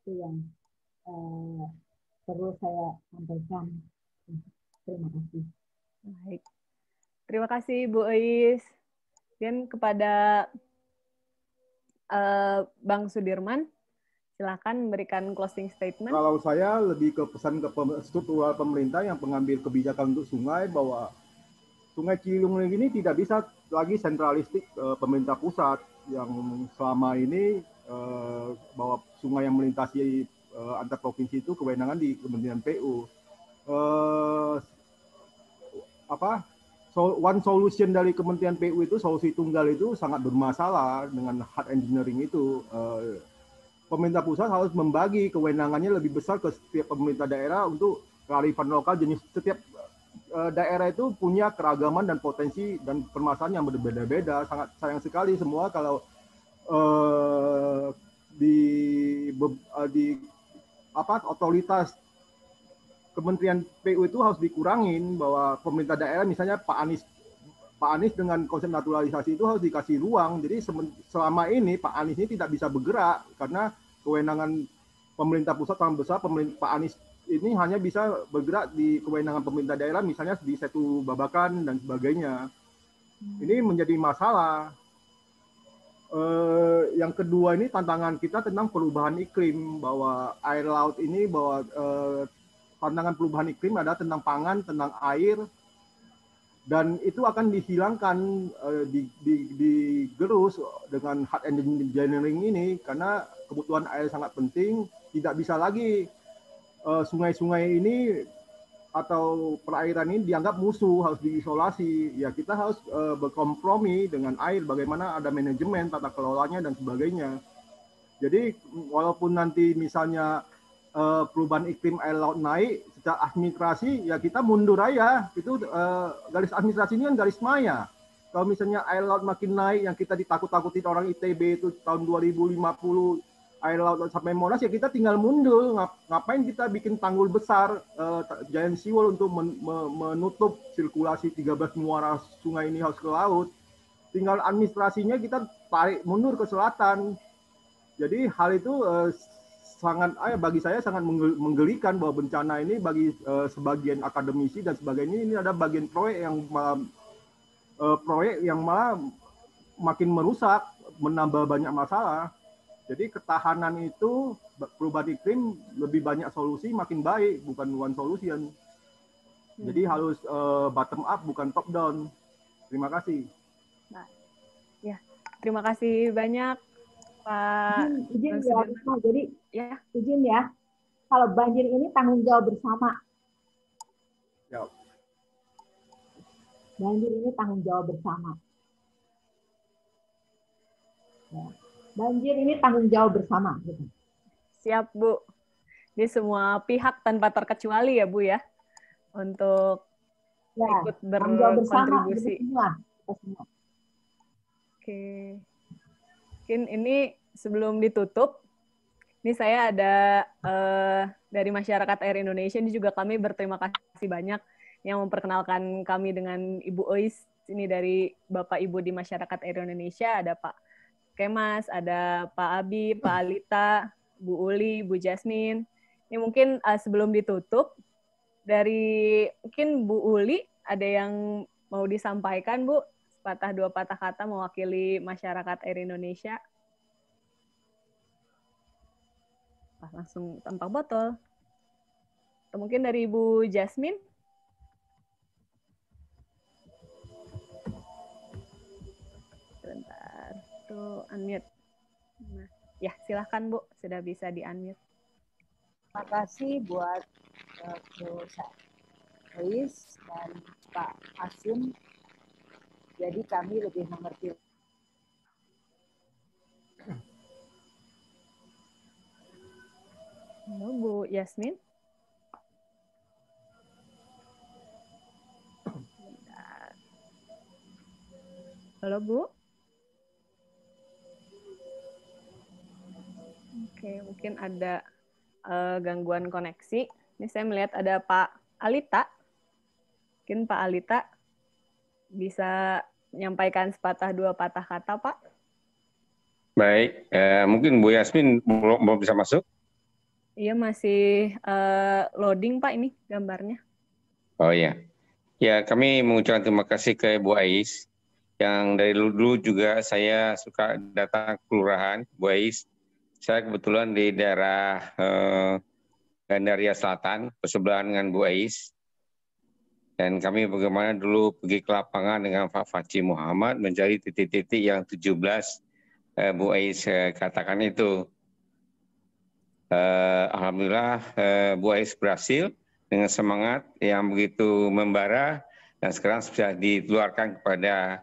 Itu yang perlu saya sampaikan. Terima kasih. Baik. Terima kasih Bu Eis. Dan kepada Bang Sudirman, silakan memberikan closing statement. Kalau saya lebih ke pesan ke struktural pemerintah yang pengambil kebijakan untuk sungai, bahwa Sungai Ciliwung ini tidak bisa lagi sentralistik pemerintah pusat yang selama ini bahwa sungai yang melintasi antar provinsi itu kewenangan di Kementerian PU. One solution dari Kementerian PU itu, solusi tunggal itu sangat bermasalah dengan hard engineering itu. Pemerintah pusat harus membagi kewenangannya lebih besar ke setiap pemerintah daerah untuk kearifan lokal. Jenis setiap daerah itu punya keragaman dan potensi dan permasalahan yang berbeda-beda. Sangat sayang sekali semua kalau di otoritas Kementerian PU itu harus dikurangin, bahwa pemerintah daerah misalnya Pak Anies dengan konsep naturalisasi itu harus dikasih ruang. Jadi selama ini Pak Anies ini tidak bisa bergerak karena kewenangan pemerintah pusat sangat besar. Pak Anies ini hanya bisa bergerak di kewenangan pemerintah daerah, misalnya di Setu Babakan dan sebagainya. Ini menjadi masalah. Yang kedua ini tantangan kita tentang perubahan iklim, bahwa air laut ini, bahwa tantangan perubahan iklim adalah tentang pangan, tentang air, dan itu akan dihilangkan, digerus dengan hard engineering ini, karena kebutuhan air sangat penting. Tidak bisa lagi sungai-sungai ini atau perairan ini dianggap musuh, harus diisolasi. Ya, kita harus berkompromi dengan air, bagaimana ada manajemen, tata kelolanya, dan sebagainya. Jadi walaupun nanti misalnya perubahan iklim air laut naik, secara administrasi ya kita mundur aja. Itu garis administrasi ini kan garis maya. Kalau misalnya air laut makin naik, yang kita ditakut-takutin orang ITB itu tahun 2050 air laut sampai Monas, ya kita tinggal mundur. Ngapain kita bikin tanggul besar, giant seawall untuk menutup sirkulasi 13 muara sungai ini harus ke laut. Tinggal administrasinya kita tarik mundur ke selatan. Jadi hal itu sangat, bagi saya sangat menggelikan, bahwa bencana ini bagi sebagian akademisi dan sebagainya ini ada bagian proyek yang malah makin merusak, menambah banyak masalah. Jadi ketahanan itu, perubahan iklim lebih banyak solusi makin baik, bukan one solution. Jadi harus bottom up, bukan top down. Terima kasih. Nah, ya, terima kasih banyak Pak. Izin ya, jadi ya izin ya. Kalau banjir ini tanggung jawab bersama. Ya. Banjir ini tanggung jawab bersama. Ya. Banjir ini tanggung jawab bersama. Gitu. Siap, Bu. Di semua pihak tanpa terkecuali ya, Bu ya, untuk ikut tanggung jawab bersama berkontribusi. Kita semua. Oke. Mungkin ini sebelum ditutup, ini saya ada dari Masyarakat Air Indonesia, ini juga kami berterima kasih banyak yang memperkenalkan kami dengan Ibu Ois, ini dari Bapak Ibu di Masyarakat Air Indonesia, ada Pak Kemas, ada Pak Abi, Pak Alita, Bu Uli, Bu Jasmine. Ini mungkin sebelum ditutup, dari mungkin Bu Uli, ada yang mau disampaikan, Bu? Sepatah dua patah kata mewakili Masyarakat Air Indonesia. Langsung tampak botol. Atau mungkin dari Ibu Jasmine? Sebentar, tuh unmute. Nah, ya, silahkan Bu, sudah bisa di-unmute. Terima kasih buat Bu Ois dan Pak Asun. Jadi kami lebih mengerti. Halo Bu Yasmin. Halo Bu. Oke, mungkin ada gangguan koneksi. Ini saya melihat ada Pak Alita. Mungkin Pak Alita bisa menyampaikan sepatah dua patah kata, Pak. Baik, mungkin Bu Yasmin belum bisa masuk. Iya, masih loading, Pak, ini gambarnya. Oh iya. Ya, kami mengucapkan terima kasih ke Bu Ais, yang dari dulu juga saya suka datang ke kelurahan, Bu Ais. Saya kebetulan di daerah Gandaria Selatan, bersebelahan dengan Bu Ais. Dan kami bagaimana dulu pergi ke lapangan dengan Pak Faci Muhammad mencari titik-titik yang 17 Bu Ais katakan itu. Alhamdulillah Bu Ais berhasil dengan semangat yang begitu membara dan sekarang sudah dikeluarkan kepada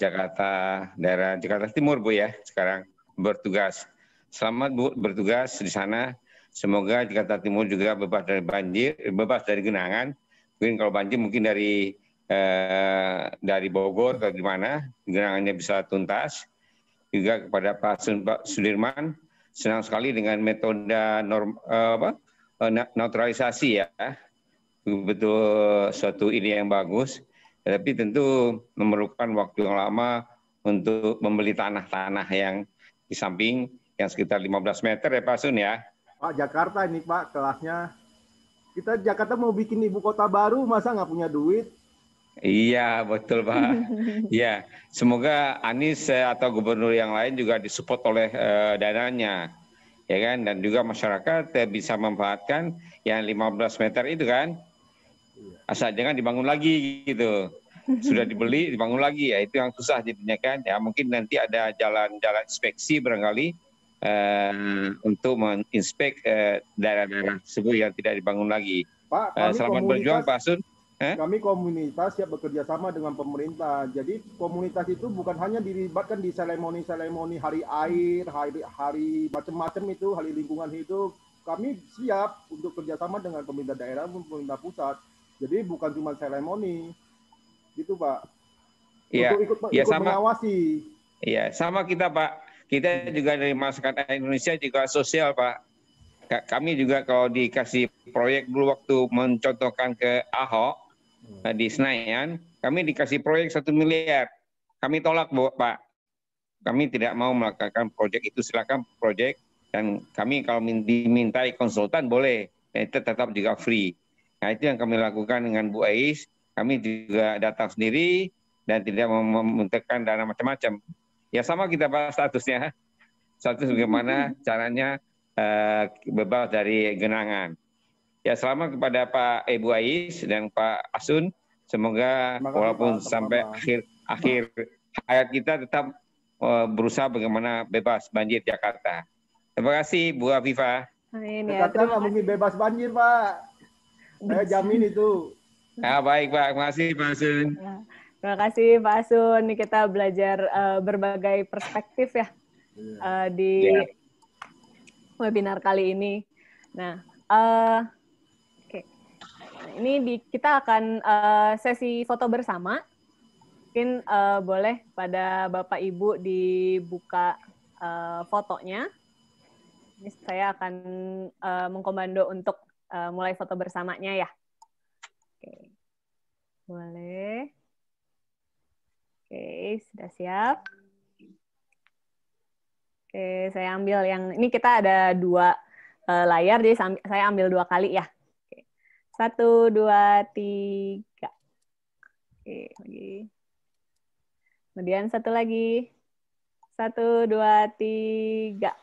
Jakarta, daerah Jakarta Timur Bu ya, sekarang bertugas. Selamat Bu bertugas di sana. Semoga Jakarta Timur juga bebas dari banjir, bebas dari genangan. Mungkin kalau banjir mungkin dari Bogor atau di mana genangannya bisa tuntas. Juga kepada Pak Sudirman, senang sekali dengan metode naturalisasi ya, betul suatu ide yang bagus. Tapi tentu memerlukan waktu yang lama untuk membeli tanah-tanah yang di samping yang sekitar 15 meter ya Pak Sun ya. Pak, Jakarta ini Pak kelasnya. Kita Jakarta mau bikin ibu kota baru, masa nggak punya duit? Iya, betul Pak. Ya, semoga Anies atau gubernur yang lain juga disupport oleh dananya. Ya kan, dan juga masyarakat bisa memanfaatkan yang 15 meter itu kan. Asal jangan dibangun lagi gitu. Sudah dibeli, dibangun lagi ya, itu yang susah jadinya kan. Ya, mungkin nanti ada jalan-jalan inspeksi barangkali untuk menginspek daerah-daerah tersebut yang tidak dibangun lagi. Pak, selamat berjuang Pak Sun. Kami komunitas siap bekerja sama dengan pemerintah. Jadi komunitas itu bukan hanya dilibatkan di seremoni-seremoni hari air, hari macam-macam itu, hari lingkungan hidup. Kami siap untuk kerjasama dengan pemerintah daerah maupun pemerintah pusat. Jadi bukan cuma seremoni, gitu Pak. Ya, untuk ikut mengawasi. Iya, sama kita Pak. Kita juga dari masyarakat Indonesia juga sosial Pak. Kami juga kalau dikasih proyek dulu waktu mencontohkan ke Ahok, di Senayan, kami dikasih proyek 1 miliar. Kami tolak, Pak. Kami tidak mau melakukan proyek itu, silakan proyek. Dan kami kalau dimintai konsultan boleh, itu tetap juga free. Nah itu yang kami lakukan dengan Bu Ais. Kami juga datang sendiri dan tidak memintakan dana macam-macam. Ya sama kita Pak statusnya. Status bagaimana caranya bebas dari genangan. Ya selamat kepada Pak Ibu Ais dan Pak Asun. Semoga walaupun sampai akhir hayat kita tetap berusaha bagaimana bebas banjir Jakarta. Terima kasih Bu Afifah. Jakarta nggak mungkin bebas banjir Pak. Saya jamin itu. Baik Pak, terima kasih Pak Asun. Terima kasih Pak Asun. Ini kita belajar berbagai perspektif ya di webinar kali ini. Nah, oke. Nah, ini kita akan sesi foto bersama. Mungkin boleh pada Bapak Ibu dibuka fotonya. Ini saya akan mengkomando untuk mulai foto bersamanya ya. Oke. Boleh. Oke, sudah siap. Oke, saya ambil yang ini, kita ada 2 layar, jadi saya ambil 2 kali ya. Oke. 1, 2, 3. Oke, lagi. Kemudian 1 lagi. 1, 2, 3.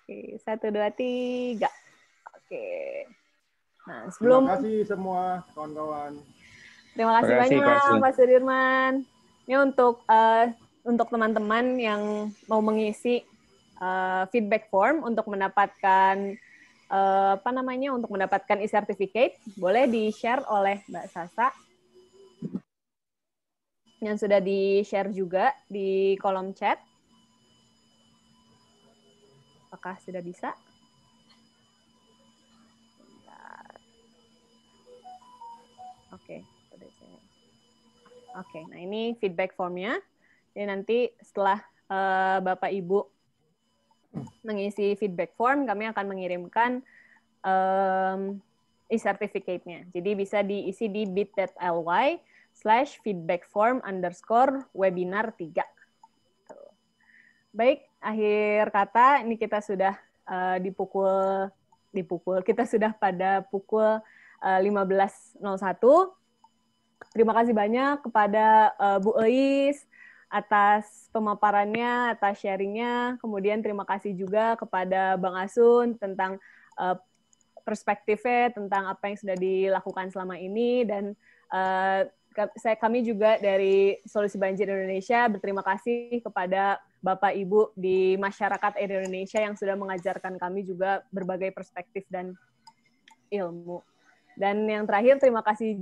Oke, 1, 2, 3. Oke. Nah, sebelum Terima kasih semua kawan-kawan. Terima kasih banyak Pak Sudirman. Ini untuk teman-teman yang mau mengisi feedback form untuk mendapatkan untuk mendapatkan e-certificate, boleh di-share oleh Mbak Sasa yang sudah di-share juga di kolom chat. Apakah sudah bisa? Oke. Oke, nah ini feedback formnya. Jadi nanti setelah Bapak Ibu mengisi feedback form, kami akan mengirimkan e-certificate-nya. Jadi bisa diisi di bit.ly/feedbackform_webinar3. Baik, akhir kata ini kita sudah kita sudah pada pukul 15.01. Terima kasih banyak kepada Bu Eis atas pemaparannya, atas sharingnya. Kemudian terima kasih juga kepada Bang Asun tentang perspektifnya, tentang apa yang sudah dilakukan selama ini. Dan kami juga dari Solusi Banjir Indonesia berterima kasih kepada Bapak Ibu di masyarakat Indonesia yang sudah mengajarkan kami juga berbagai perspektif dan ilmu. Dan yang terakhir, terima kasih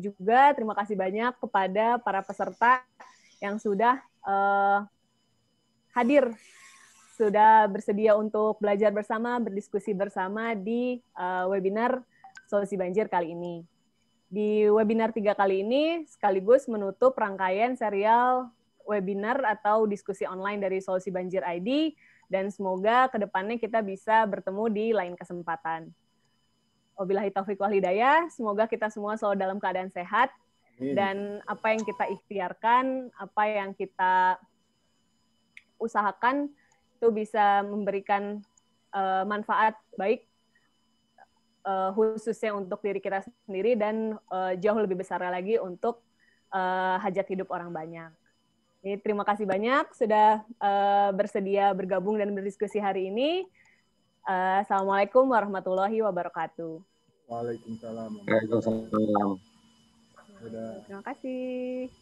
banyak kepada para peserta yang sudah hadir, sudah bersedia untuk belajar bersama, berdiskusi bersama di webinar Solusi Banjir kali ini. Di webinar 3 kali ini, sekaligus menutup rangkaian serial webinar atau diskusi online dari Solusi Banjir ID, dan semoga ke depannya kita bisa bertemu di lain kesempatan. Wabillahi taufiq wal hidayah, semoga kita semua selalu dalam keadaan sehat, dan apa yang kita ikhtiarkan, apa yang kita usahakan, itu bisa memberikan manfaat baik, khususnya untuk diri kita sendiri, dan jauh lebih besar lagi untuk hajat hidup orang banyak. Jadi, terima kasih banyak sudah bersedia bergabung dan berdiskusi hari ini. Assalamualaikum warahmatullahi wabarakatuh. Waalaikumsalam. Waalaikumsalam. Dadah. Terima kasih.